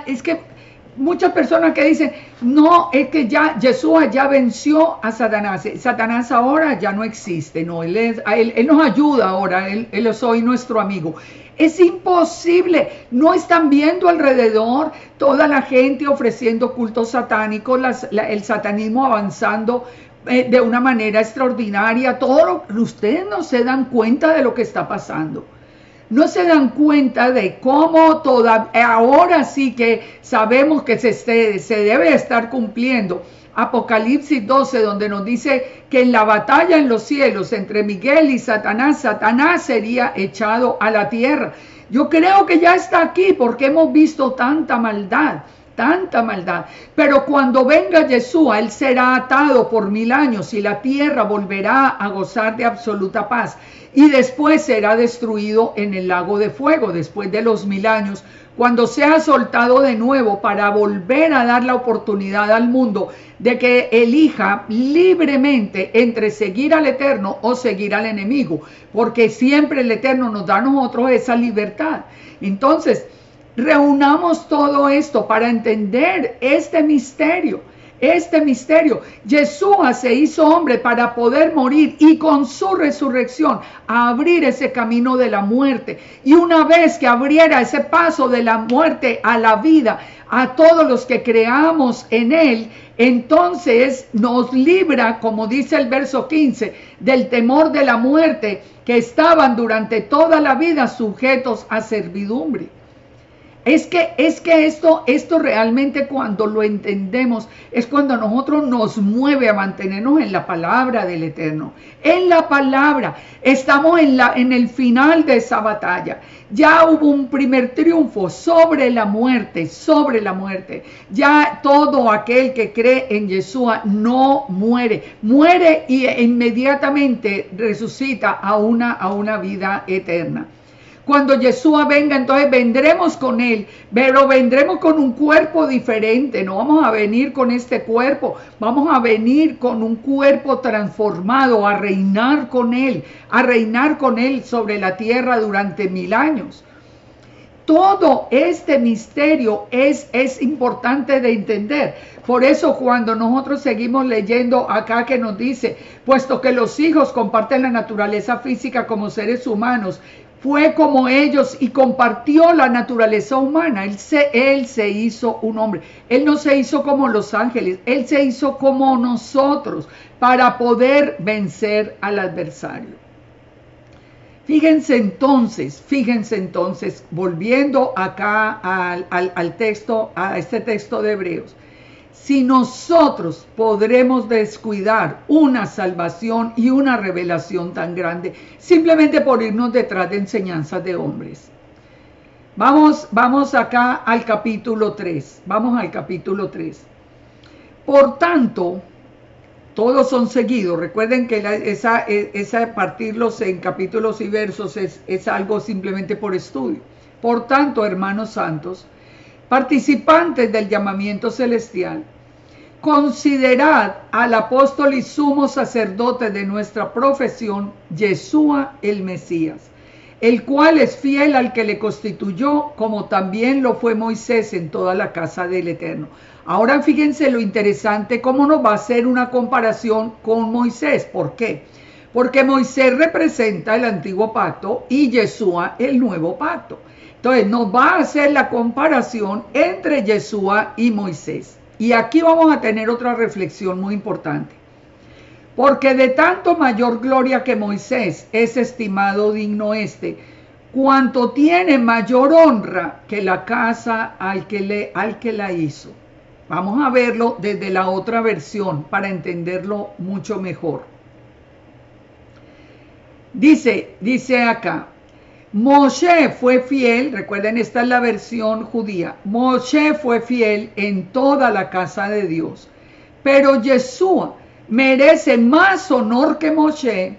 A: Es que muchas personas que dicen, no, es que ya Yeshua ya venció a Satanás. Satanás ahora ya no existe, no, él nos ayuda ahora, él es hoy nuestro amigo. Es imposible, no están viendo alrededor toda la gente ofreciendo cultos satánicos, el satanismo avanzando de una manera extraordinaria. Ustedes no se dan cuenta de lo que está pasando. no se dan cuenta de cómo ahora sí que sabemos que se debe estar cumpliendo Apocalipsis 12, donde nos dice que en la batalla en los cielos entre Miguel y Satanás, Satanás sería echado a la tierra. Yo creo que ya está aquí porque hemos visto tanta maldad. Pero cuando venga Yeshua, Él será atado por 1000 años y la tierra volverá a gozar de absoluta paz. Y después será destruido en el lago de fuego, después de los 1000 años, cuando sea soltado de nuevo para volver a dar la oportunidad al mundo de que elija libremente entre seguir al Eterno o seguir al enemigo, porque siempre el Eterno nos da a nosotros esa libertad. Entonces, reunamos todo esto para entender este misterio. Yeshua se hizo hombre para poder morir y con su resurrección abrir ese camino de la muerte. Y una vez que abriera ese paso de la muerte a la vida, a todos los que creamos en Él, entonces nos libra, como dice el verso 15, del temor de la muerte que estaban durante toda la vida sujetos a servidumbre. Es que esto realmente cuando lo entendemos es cuando nosotros nos mueve a mantenernos en la palabra del Eterno. En la palabra. Estamos en el final de esa batalla. Ya hubo un primer triunfo sobre la muerte. Ya todo aquel que cree en Yeshua no muere. Muere y inmediatamente resucita a una vida eterna. Cuando Yeshua venga, entonces vendremos con Él, pero vendremos con un cuerpo diferente. No vamos a venir con este cuerpo, vamos a venir con un cuerpo transformado, a reinar con Él sobre la tierra durante 1000 años. Todo este misterio es importante de entender. Por eso cuando nosotros seguimos leyendo acá que nos dice, puesto que los hijos comparten la naturaleza física como seres humanos, fue como ellos y compartió la naturaleza humana. Él se hizo un hombre. Él no se hizo como los ángeles. Él se hizo como nosotros para poder vencer al adversario. Fíjense entonces, volviendo acá al texto, a este texto de Hebreos. Si nosotros podremos descuidar una salvación y una revelación tan grande, simplemente por irnos detrás de enseñanzas de hombres. Vamos acá al capítulo 3. Por tanto, todos son seguidos. Recuerden que esa partirlos en capítulos y versos es algo simplemente por estudio. Por tanto, hermanos santos, participantes del llamamiento celestial, considerad al apóstol y sumo sacerdote de nuestra profesión, Yeshua el Mesías, el cual es fiel al que le constituyó, como también lo fue Moisés en toda la casa del Eterno. Ahora fíjense lo interesante, cómo nos va a hacer una comparación con Moisés. ¿Por qué? Porque Moisés representa el antiguo pacto y Yeshua el nuevo pacto. Entonces nos va a hacer la comparación entre Yeshua y Moisés. Y aquí vamos a tener otra reflexión muy importante. Porque de tanto mayor gloria que Moisés es estimado digno cuanto tiene mayor honra que la casa al que la hizo. Vamos a verlo desde la otra versión para entenderlo mucho mejor. Dice acá, Moshe fue fiel, recuerden, esta es la versión judía. Moshe fue fiel en toda la casa de Dios, pero Yeshua merece más honor que Moshe,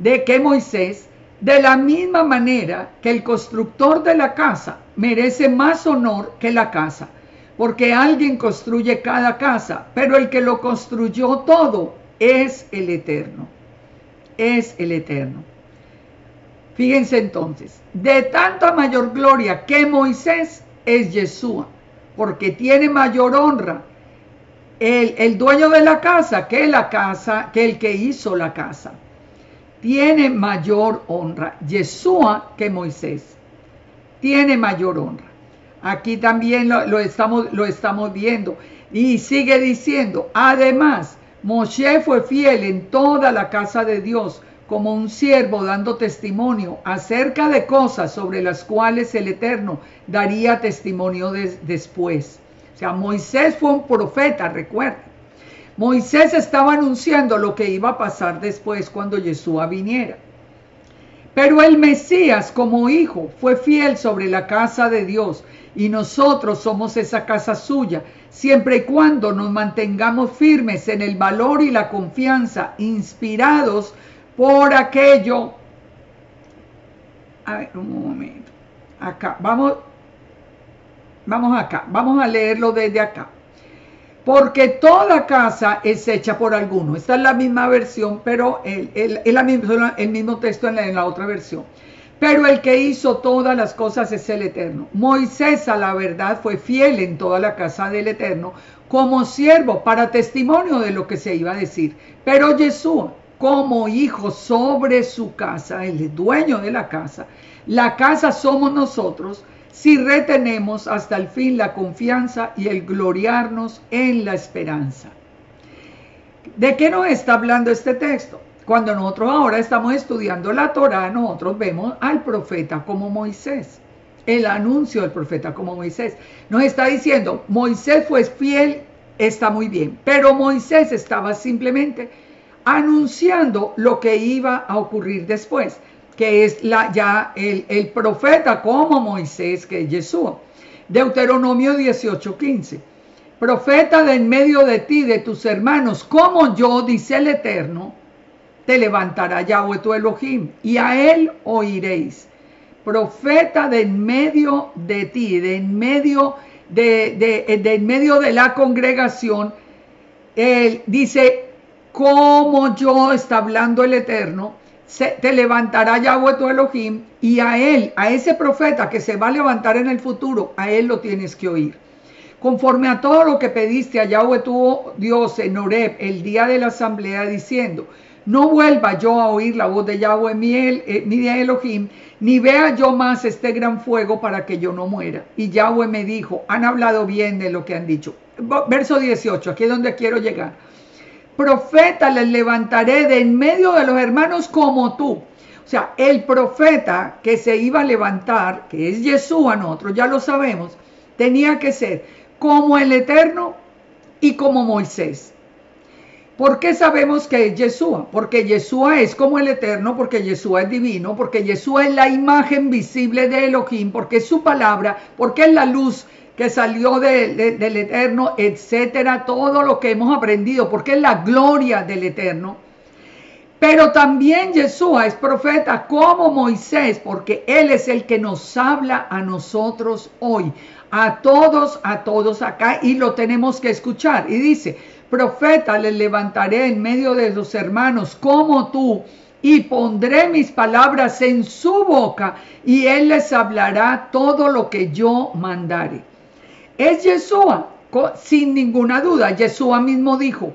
A: que Moisés, de la misma manera que el constructor de la casa merece más honor que la casa, porque alguien construye cada casa, pero el que lo construyó todo es el Eterno. Fíjense entonces, de tanta mayor gloria que Moisés es Yeshua, porque tiene mayor honra el dueño de la casa que el que hizo la casa. Tiene mayor honra Yeshua que Moisés. Tiene mayor honra. Aquí también lo estamos viendo. Y sigue diciendo, además, Moshe fue fiel en toda la casa de Dios, como un siervo dando testimonio acerca de cosas sobre las cuales el Eterno daría testimonio después. O sea, Moisés fue un profeta, recuerden. Moisés estaba anunciando lo que iba a pasar después cuando Yeshua viniera. Pero el Mesías como hijo fue fiel sobre la casa de Dios y nosotros somos esa casa suya, siempre y cuando nos mantengamos firmes en el valor y la confianza, inspirados por aquello. A ver, un momento. Acá, vamos acá, vamos a leerlo desde acá. Porque toda casa es hecha por alguno. Esta es la misma versión, pero el mismo texto en la otra versión. Pero el que hizo todas las cosas es el Eterno. Moisés, a la verdad, fue fiel en toda la casa del Eterno como siervo para testimonio de lo que se iba a decir. Pero Yeshua, como hijo sobre su casa, el dueño de la casa somos nosotros, si retenemos hasta el fin la confianza y el gloriarnos en la esperanza. ¿De qué nos está hablando este texto? Cuando nosotros ahora estamos estudiando la Torá, nosotros vemos al profeta como Moisés. El anuncio del profeta como Moisés. Nos está diciendo, Moisés fue fiel, está muy bien. Pero Moisés estaba simplemente anunciando lo que iba a ocurrir después, que es el profeta como Moisés, que es Yeshua. Deuteronomio 18:15. Profeta de en medio de ti, de tus hermanos, como yo, dice el Eterno, te levantará Yahweh tu Elohim, y a él oiréis. Profeta de en medio de ti, de en medio de la congregación, él dice, como yo, está hablando el Eterno, te levantará Yahweh tu Elohim, y a él, a ese profeta que se va a levantar en el futuro, a él lo tienes que oír. Conforme a todo lo que pediste a Yahweh tu Dios en Horeb el día de la asamblea, diciendo, no vuelva yo a oír la voz de Yahweh mi Elohim, ni vea yo más este gran fuego para que yo no muera. Y Yahweh me dijo, han hablado bien de lo que han dicho. Verso 18, aquí es donde quiero llegar. Profeta les levantaré de en medio de los hermanos como tú. O sea, el profeta que se iba a levantar, que es Yeshua, nosotros ya lo sabemos, tenía que ser como el Eterno y como Moisés. ¿Por qué sabemos que es Yeshua? Porque Yeshua es como el Eterno, porque Yeshua es divino, porque Yeshua es la imagen visible de Elohim, porque es su palabra, porque es la luz que salió del Eterno, etcétera, todo lo que hemos aprendido, porque es la gloria del Eterno. Pero también Yeshua es profeta como Moisés, porque él es el que nos habla a nosotros hoy, a todos acá, y lo tenemos que escuchar. Y dice, profeta les levantaré en medio de los hermanos como tú, y pondré mis palabras en su boca, y él les hablará todo lo que yo mandare. Es Yeshua, sin ninguna duda. Yeshua mismo dijo,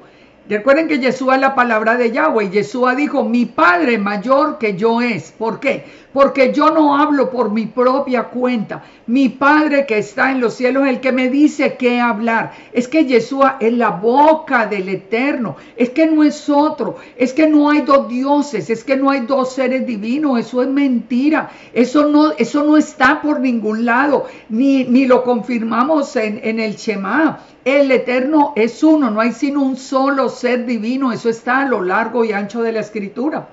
A: recuerden que Yeshua es la palabra de Yahweh. Yeshua dijo, mi Padre mayor que yo es. ¿Por qué? Porque yo no hablo por mi propia cuenta. Mi Padre que está en los cielos es el que me dice qué hablar. Es que Yeshua es la boca del Eterno. Es que no es otro. Es que no hay dos dioses. Es que no hay dos seres divinos. Eso es mentira. Eso no está por ningún lado. Ni lo confirmamos en el Shema. El Eterno es uno, no hay sino un solo ser divino. Eso está a lo largo y ancho de la Escritura.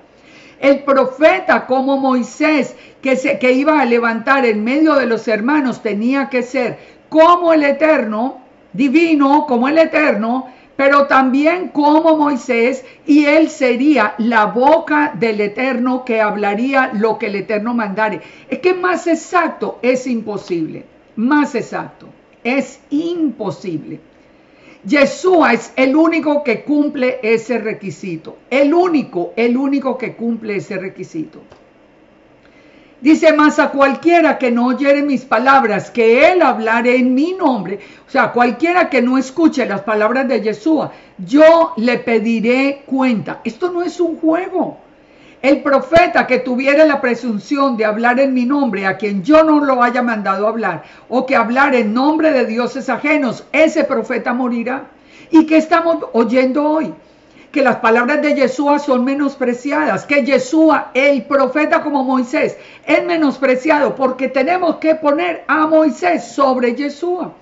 A: El profeta como Moisés, que iba a levantar en medio de los hermanos, tenía que ser como el Eterno, divino como el Eterno, pero también como Moisés, y él sería la boca del Eterno que hablaría lo que el Eterno mandare. Es que más exacto es imposible, más exacto es imposible. Yeshua es el único que cumple ese requisito. El único que cumple ese requisito. Dice, más a cualquiera que no oyere mis palabras, que él hablare en mi nombre. O sea, cualquiera que no escuche las palabras de Yeshua, yo le pediré cuenta. Esto no es un juego. El profeta que tuviera la presunción de hablar en mi nombre, a quien yo no lo haya mandado hablar, o que hablar en nombre de dioses ajenos, ese profeta morirá. ¿Y qué estamos oyendo hoy? que las palabras de Yeshua son menospreciadas, que Yeshua, el profeta como Moisés, es menospreciado porque tenemos que poner a Moisés sobre Yeshua.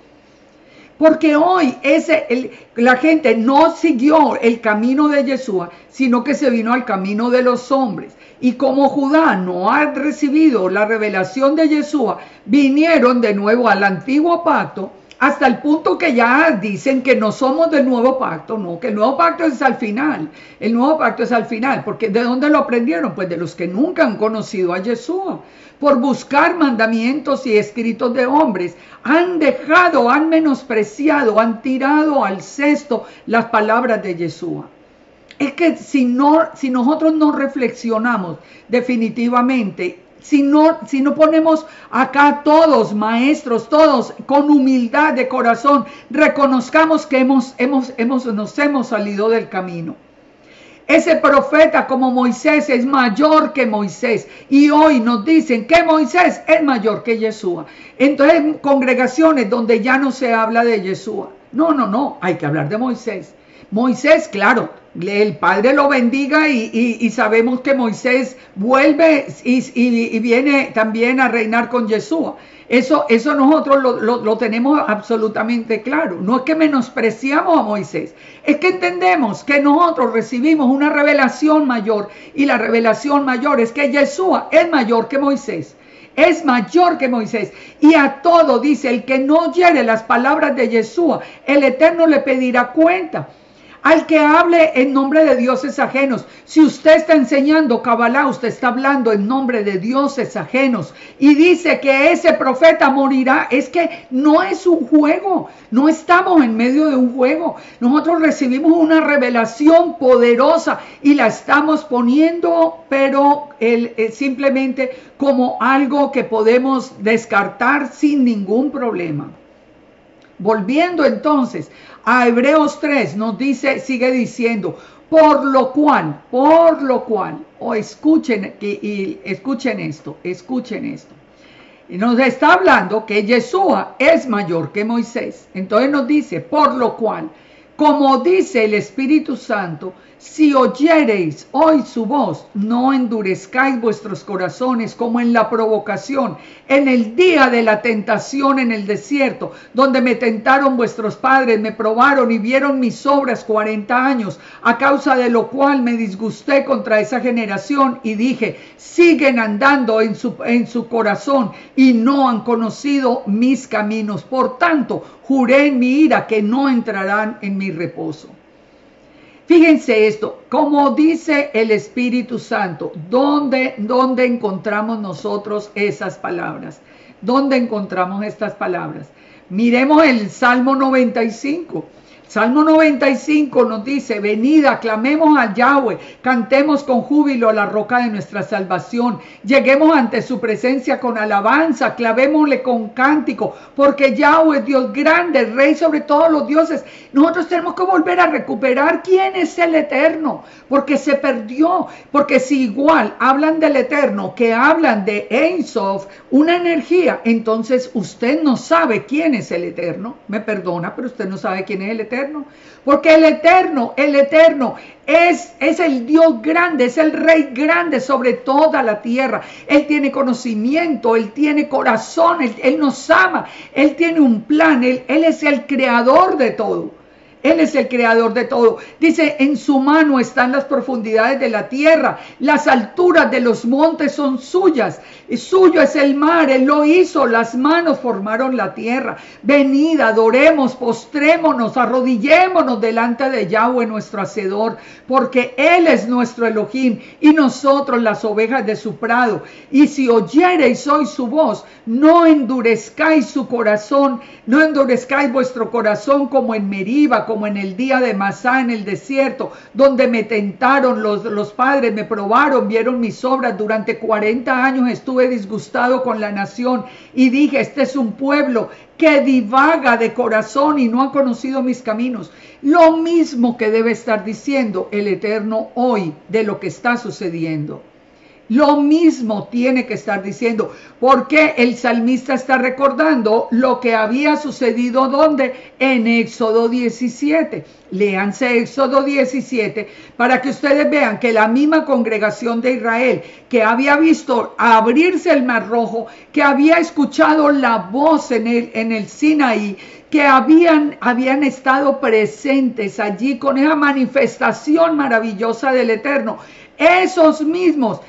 A: Porque hoy la gente no siguió el camino de Yeshua, sino que se vino al camino de los hombres. Y como Judá no ha recibido la revelación de Yeshua, vinieron de nuevo al antiguo pacto, hasta el punto que ya dicen que no somos del nuevo pacto, no, que el nuevo pacto es al final. El nuevo pacto es al final, porque ¿de dónde lo aprendieron? Pues de los que nunca han conocido a Yeshua. Por buscar mandamientos y escritos de hombres, han dejado, han menospreciado, han tirado al cesto las palabras de Yeshua. Es que si nosotros no reflexionamos definitivamente, si no ponemos acá todos, maestros, todos, con humildad de corazón, reconozcamos que nos hemos salido del camino. Ese profeta como Moisés es mayor que Moisés. Y hoy nos dicen que Moisés es mayor que Yeshua. Entonces, congregaciones donde ya no se habla de Yeshua. No, hay que hablar de Moisés. Moisés, claro, el Padre lo bendiga y sabemos que Moisés vuelve y viene también a reinar con Yeshua. Eso nosotros lo tenemos absolutamente claro. No es que menospreciamos a Moisés, es que entendemos que nosotros recibimos una revelación mayor, y la revelación mayor es que Yeshua es mayor que Moisés. Es mayor que Moisés. Y a todo dice, el que no oyere las palabras de Yeshua, el Eterno le pedirá cuenta. Al que hable en nombre de dioses ajenos. Si usted está enseñando Kabbalah, usted está hablando en nombre de dioses ajenos y dice que ese profeta morirá. Es que no es un juego, no estamos en medio de un juego. Nosotros recibimos una revelación poderosa y la estamos poniendo, pero simplemente como algo que podemos descartar sin ningún problema. Volviendo entonces a Hebreos 3, nos dice, sigue diciendo, por lo cual, escuchen esto. Y nos está hablando que Yeshua es mayor que Moisés. Entonces nos dice, por lo cual, como dice el Espíritu Santo, si oyereis hoy su voz, no endurezcáis vuestros corazones como en la provocación, en el día de la tentación en el desierto, donde me tentaron vuestros padres, me probaron y vieron mis obras 40 años, a causa de lo cual me disgusté contra esa generación y dije, siguen andando en su corazón y no han conocido mis caminos. Por tanto, juré en mi ira que no entrarán en mi reposo. Fíjense esto, como dice el Espíritu Santo, ¿dónde encontramos nosotros esas palabras? ¿Dónde encontramos estas palabras? Miremos el Salmo 95. Salmo 95 nos dice, venid, aclamemos a Yahweh, cantemos con júbilo a la roca de nuestra salvación, lleguemos ante su presencia con alabanza, clavémosle con cántico, porque Yahweh es Dios grande, Rey sobre todos los dioses. Nosotros tenemos que volver a recuperar quién es el Eterno, porque se perdió, porque si igual hablan del Eterno que hablan de Ein Sof, una energía, entonces usted no sabe quién es el Eterno. Me perdona, pero usted no sabe quién es el Eterno. Porque el Eterno es el Dios grande, es el Rey grande sobre toda la tierra. Él tiene conocimiento, Él tiene corazón, Él nos ama, Él tiene un plan, Él es el creador de todo. Él es el creador de todo. Dice, en su mano están las profundidades de la tierra, las alturas de los montes son suyas, suyo es el mar, Él lo hizo, las manos formaron la tierra. Venid, adoremos, postrémonos, arrodillémonos delante de Yahweh nuestro Hacedor, porque Él es nuestro Elohim y nosotros las ovejas de su prado. Y si oyereis hoy su voz, no endurezcáis su corazón, no endurezcáis vuestro corazón como en Meriba, como en el día de Masá en el desierto, donde me tentaron los padres, me probaron, vieron mis obras. Durante 40 años estuve disgustado con la nación y dije, este es un pueblo que divaga de corazón y no ha conocido mis caminos. Lo mismo que debe estar diciendo el Eterno hoy de lo que está sucediendo. Lo mismo tiene que estar diciendo, porque el salmista está recordando lo que había sucedido ¿dónde? En Éxodo 17. Léanse Éxodo 17 para que ustedes vean que la misma congregación de Israel que había visto abrirse el Mar Rojo, que había escuchado la voz en el Sinaí, que habían estado presentes allí con esa manifestación maravillosa del Eterno. Esos mismos,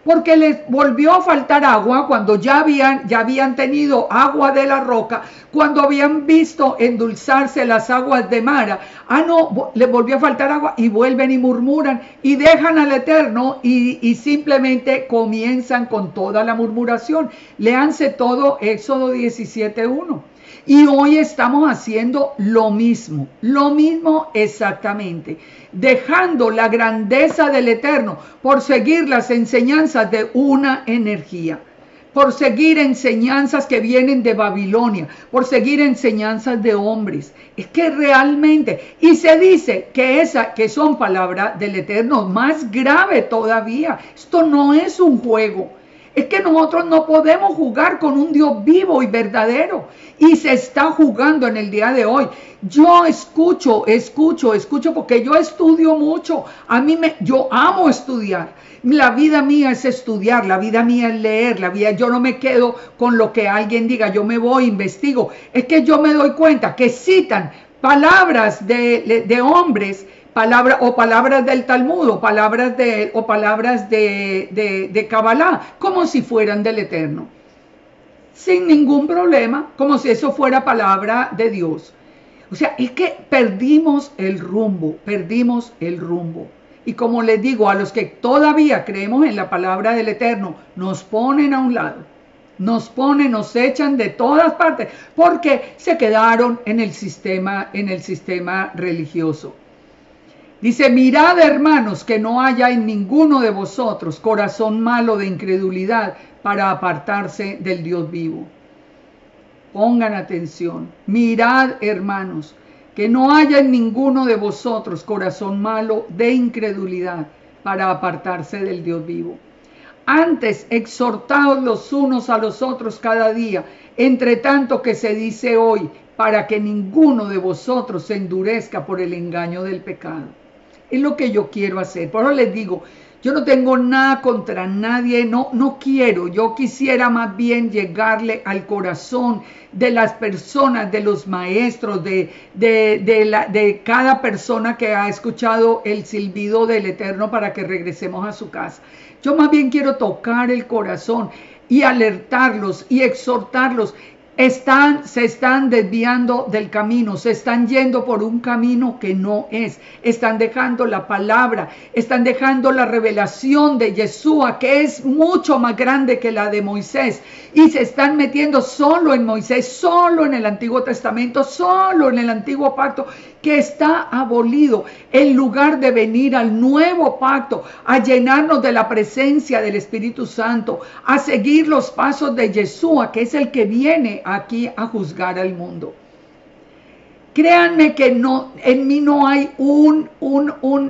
A: porque les volvió a faltar agua cuando ya habían tenido agua de la roca, cuando habían visto endulzarse las aguas de Mara. No, les volvió a faltar agua y vuelven y murmuran y dejan al Eterno y simplemente comienzan con toda la murmuración. Léanse todo Éxodo 17:1. Y hoy estamos haciendo lo mismo exactamente, dejando la grandeza del Eterno por seguir las enseñanzas de una energía, por seguir enseñanzas que vienen de Babilonia, por seguir enseñanzas de hombres. Es que realmente, y se dice que son palabras del Eterno, más grave todavía. Esto no es un juego. Es que nosotros no podemos jugar con un Dios vivo y verdadero. Y se está jugando en el día de hoy. Yo escucho porque yo estudio mucho. Yo amo estudiar. La vida mía es estudiar, la vida mía es leer, yo no me quedo con lo que alguien diga, yo me voy, investigo. Es que yo me doy cuenta que citan palabras de hombres, palabras del Talmud, o palabras de Kabbalah, como si fueran del Eterno, sin ningún problema, como si eso fuera palabra de Dios. O sea, es que perdimos el rumbo. Y como les digo, a los que todavía creemos en la palabra del Eterno, nos ponen a un lado, nos echan de todas partes, porque se quedaron en el sistema religioso. Dice, mirad, hermanos, que no haya en ninguno de vosotros corazón malo de incredulidad para apartarse del Dios vivo. Pongan atención. Mirad, hermanos, que no haya en ninguno de vosotros corazón malo de incredulidad para apartarse del Dios vivo. Antes, exhortaos los unos a los otros cada día, entre tanto que se dice hoy, para que ninguno de vosotros se endurezca por el engaño del pecado. Es lo que yo quiero hacer. Por eso les digo, yo no tengo nada contra nadie, no quiero. Yo quisiera más bien llegarle al corazón de las personas, de los maestros, de cada persona que ha escuchado el silbido del Eterno para que regresemos a su casa. Yo más bien quiero tocar el corazón y alertarlos y exhortarlos. Se están desviando del camino, se están yendo por un camino que no es, están dejando la palabra, están dejando la revelación de Yeshua, que es mucho más grande que la de Moisés, y se están metiendo solo en Moisés, solo en el Antiguo Testamento, solo en el Antiguo Pacto, que está abolido, en lugar de venir al nuevo pacto, a llenarnos de la presencia del Espíritu Santo, a seguir los pasos de Yeshua, que es el que viene aquí a juzgar al mundo. Créanme que en mí no hay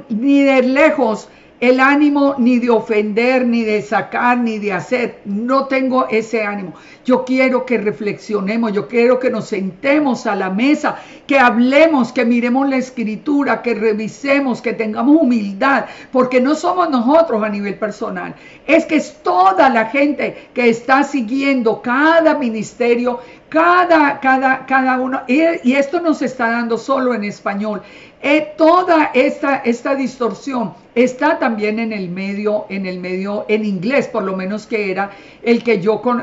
A: ni de lejos el ánimo ni de ofender, ni de sacar, ni de hacer. No tengo ese ánimo. Yo quiero que reflexionemos, yo quiero que nos sentemos a la mesa, que hablemos, que miremos la escritura, que revisemos, que tengamos humildad, porque no somos nosotros a nivel personal, es que es toda la gente que está siguiendo cada ministerio, cada uno, y esto no se está dando solo en español. Toda esta distorsión está también en el medio en inglés, por lo menos, que era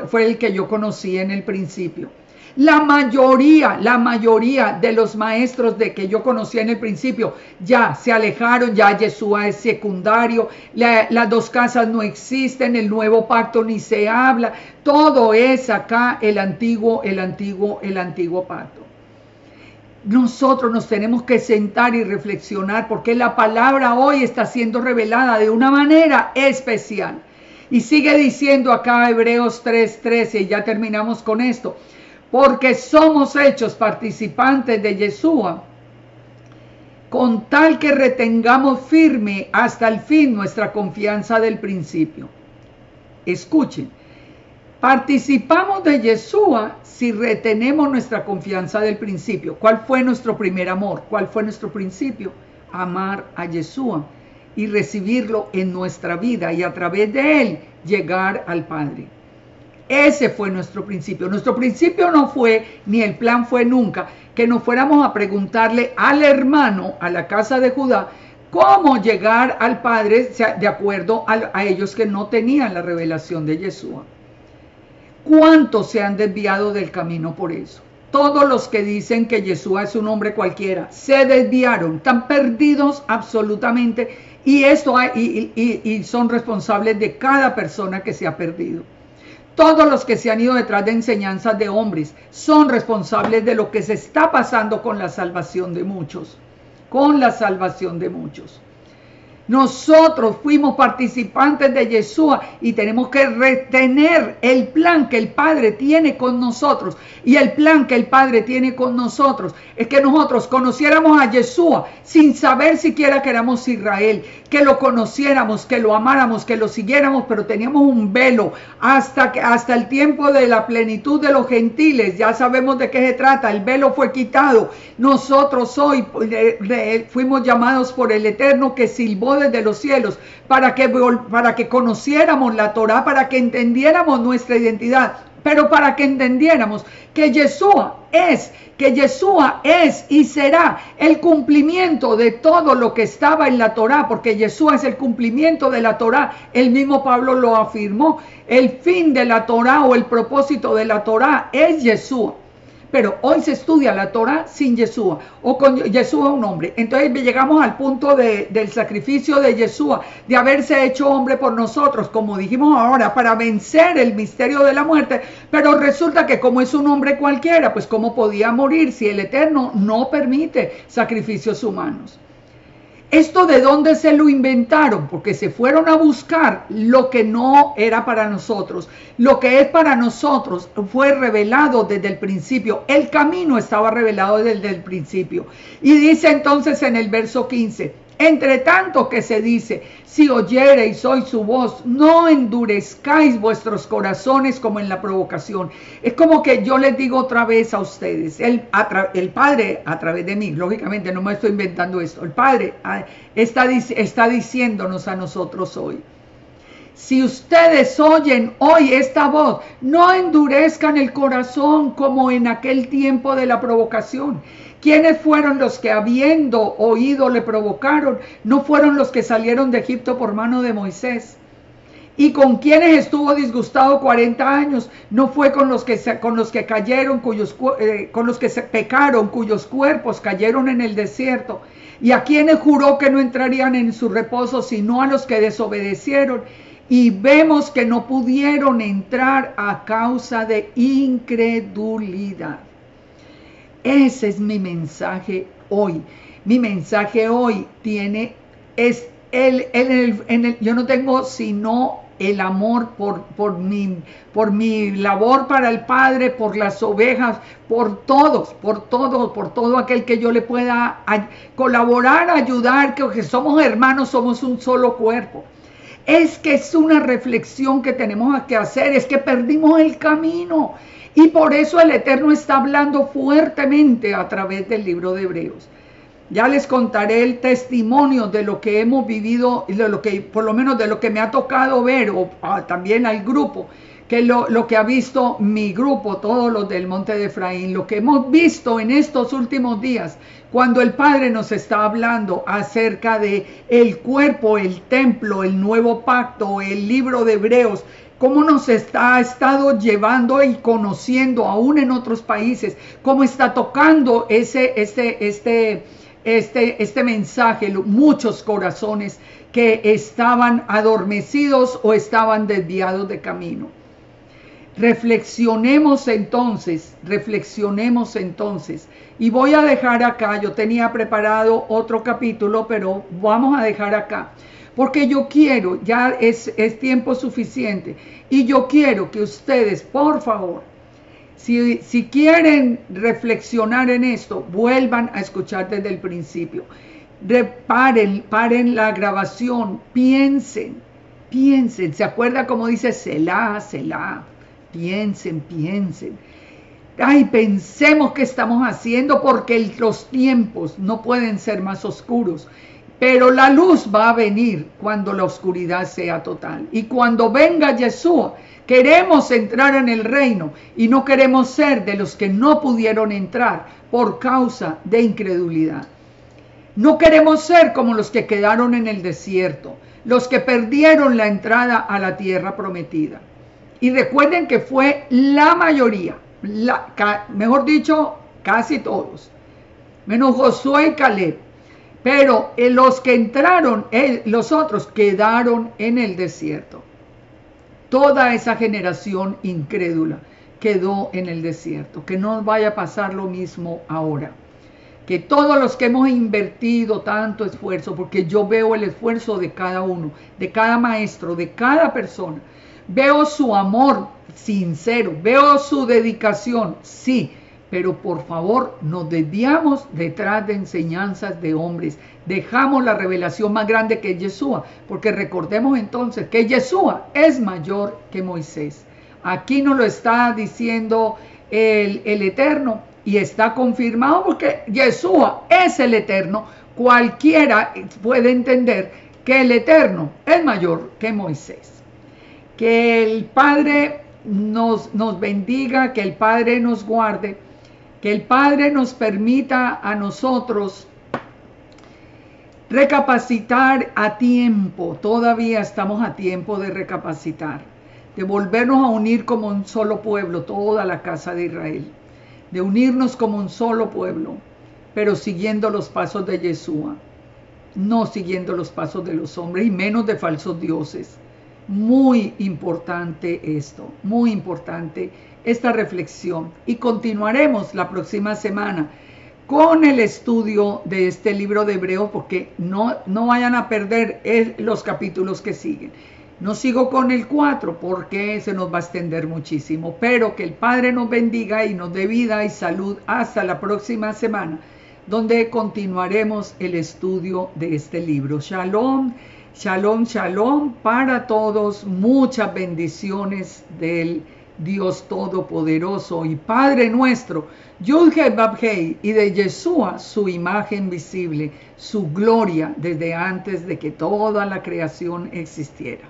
A: fue el que yo conocí en el principio. La mayoría de los maestros que yo conocía en el principio ya se alejaron, ya Yeshua es secundario, las dos casas no existen, el nuevo pacto ni se habla, todo es acá el antiguo pacto. Nosotros nos tenemos que sentar y reflexionar, porque la palabra hoy está siendo revelada de una manera especial. Y sigue diciendo acá Hebreos 3:13, y ya terminamos con esto. Porque somos hechos participantes de Yeshua, con tal que retengamos firme hasta el fin nuestra confianza del principio. Escuchen, participamos de Yeshua si retenemos nuestra confianza del principio. ¿Cuál fue nuestro primer amor? ¿Cuál fue nuestro principio? Amar a Yeshua y recibirlo en nuestra vida y a través de él llegar al Padre. Ese fue nuestro principio. Nuestro principio no fue, ni el plan fue nunca, que nos fuéramos a preguntarle al hermano, a la casa de Judá, cómo llegar al Padre de acuerdo a ellos que no tenían la revelación de Yeshua. ¿Cuántos se han desviado del camino por eso? Todos los que dicen que Yeshua es un hombre cualquiera se desviaron, están perdidos absolutamente, y son responsables de cada persona que se ha perdido. Todos los que se han ido detrás de enseñanzas de hombres son responsables de lo que se está pasando con la salvación de muchos. Con la salvación de muchos. Nosotros fuimos participantes de Yeshua y tenemos que retener el plan que el Padre tiene con nosotros. Y el plan que el Padre tiene con nosotros es que nosotros conociéramos a Yeshua sin saber siquiera que éramos Israel, que lo conociéramos, que lo amáramos, que lo siguiéramos, pero teníamos un velo hasta el tiempo de la plenitud de los gentiles. Ya sabemos de qué se trata, el velo fue quitado. Nosotros hoy fuimos llamados por el Eterno que silbó desde los cielos para que conociéramos la Torá, para que entendiéramos nuestra identidad, pero para que entendiéramos que Yeshua es y será el cumplimiento de todo lo que estaba en la Torá, porque Yeshua es el cumplimiento de la Torá. El mismo Pablo lo afirmó. El fin de la Torá o el propósito de la Torá es Yeshua. Pero hoy se estudia la Torá sin Yeshua, o con Yeshua un hombre. Entonces llegamos al punto del sacrificio de Yeshua, de haberse hecho hombre por nosotros, como dijimos ahora, para vencer el misterio de la muerte. Pero resulta que como es un hombre cualquiera, pues ¿cómo podía morir si el Eterno no permite sacrificios humanos? ¿Esto de dónde se lo inventaron? Porque se fueron a buscar lo que no era para nosotros. Lo que es para nosotros fue revelado desde el principio. El camino estaba revelado desde el principio. Y dice entonces en el verso 15, entre tanto que se dice, si oyereis hoy su voz, no endurezcáis vuestros corazones como en la provocación. Es como que yo les digo otra vez a ustedes, el Padre a través de mí, lógicamente no me estoy inventando esto, el Padre está diciéndonos a nosotros hoy. Si ustedes oyen hoy esta voz, no endurezcan el corazón como en aquel tiempo de la provocación. ¿Quiénes fueron los que habiendo oído le provocaron? No fueron los que salieron de Egipto por mano de Moisés. ¿Y con quienes estuvo disgustado 40 años? No fue con los que cayeron, con los que se pecaron, cuyos cuerpos cayeron en el desierto. ¿Y a quienes juró que no entrarían en su reposo, sino a los que desobedecieron? Y vemos que no pudieron entrar a causa de incredulidad. Ese es mi mensaje hoy. Mi mensaje hoy yo no tengo sino el amor por mi labor para el Padre, por las ovejas, por todo aquel que yo le pueda colaborar, ayudar, que somos hermanos, somos un solo cuerpo. Es que es una reflexión que tenemos que hacer, es que perdimos el camino. Y por eso el Eterno está hablando fuertemente a través del libro de Hebreos. Ya les contaré el testimonio de lo que hemos vivido, y de lo que, por lo menos de lo que me ha tocado ver, o también al grupo, que lo que ha visto mi grupo, todos los del Monte de Efraín, lo que hemos visto en estos últimos días, cuando el Padre nos está hablando acerca de el cuerpo, el templo, el nuevo pacto, el libro de Hebreos, cómo nos ha estado llevando y conociendo aún en otros países, cómo está tocando este mensaje, muchos corazones que estaban adormecidos o estaban desviados de camino. Reflexionemos entonces, y voy a dejar acá, yo tenía preparado otro capítulo, pero vamos a dejar acá, porque yo quiero, ya es tiempo suficiente, y yo quiero que ustedes, por favor, si quieren reflexionar en esto, vuelvan a escuchar desde el principio. paren la grabación, piensen, ¿se acuerda cómo dice Selah, Selah? Piensen. Ay, pensemos qué estamos haciendo porque los tiempos no pueden ser más oscuros. Pero la luz va a venir cuando la oscuridad sea total. Y cuando venga Yeshua, queremos entrar en el reino y no queremos ser de los que no pudieron entrar por causa de incredulidad. No queremos ser como los que quedaron en el desierto, los que perdieron la entrada a la tierra prometida. Y recuerden que fue la mayoría, mejor dicho, casi todos, menos Josué y Caleb. Pero los que entraron, los otros quedaron en el desierto. Toda esa generación incrédula quedó en el desierto. Que no vaya a pasar lo mismo ahora. Que todos los que hemos invertido tanto esfuerzo, porque yo veo el esfuerzo de cada uno, de cada maestro, de cada persona. Veo su amor sincero, veo su dedicación, sí. Pero por favor, nos desviamos detrás de enseñanzas de hombres. Dejamos la revelación más grande que Yeshua, porque recordemos entonces que Yeshua es mayor que Moisés. Aquí nos lo está diciendo el Eterno y está confirmado porque Yeshua es el Eterno. Cualquiera puede entender que el Eterno es mayor que Moisés. Que el Padre nos bendiga, que el Padre nos guarde. Que el Padre nos permita a nosotros recapacitar a tiempo. Todavía estamos a tiempo de recapacitar. De volvernos a unir como un solo pueblo, toda la casa de Israel. De unirnos como un solo pueblo, pero siguiendo los pasos de Yeshua. No siguiendo los pasos de los hombres y menos de falsos dioses. Muy importante esto, muy importante esta reflexión. Y continuaremos la próxima semana con el estudio de este libro de Hebreos, porque no vayan a perder los capítulos que siguen. No sigo con el 4 porque se nos va a extender muchísimo, pero que el Padre nos bendiga y nos dé vida y salud hasta la próxima semana, donde continuaremos el estudio de este libro. Shalom. Shalom, shalom para todos, muchas bendiciones del Dios Todopoderoso y Padre nuestro, Yud-Heh Vav-Heh, y de Yeshua, su imagen visible, su gloria desde antes de que toda la creación existiera.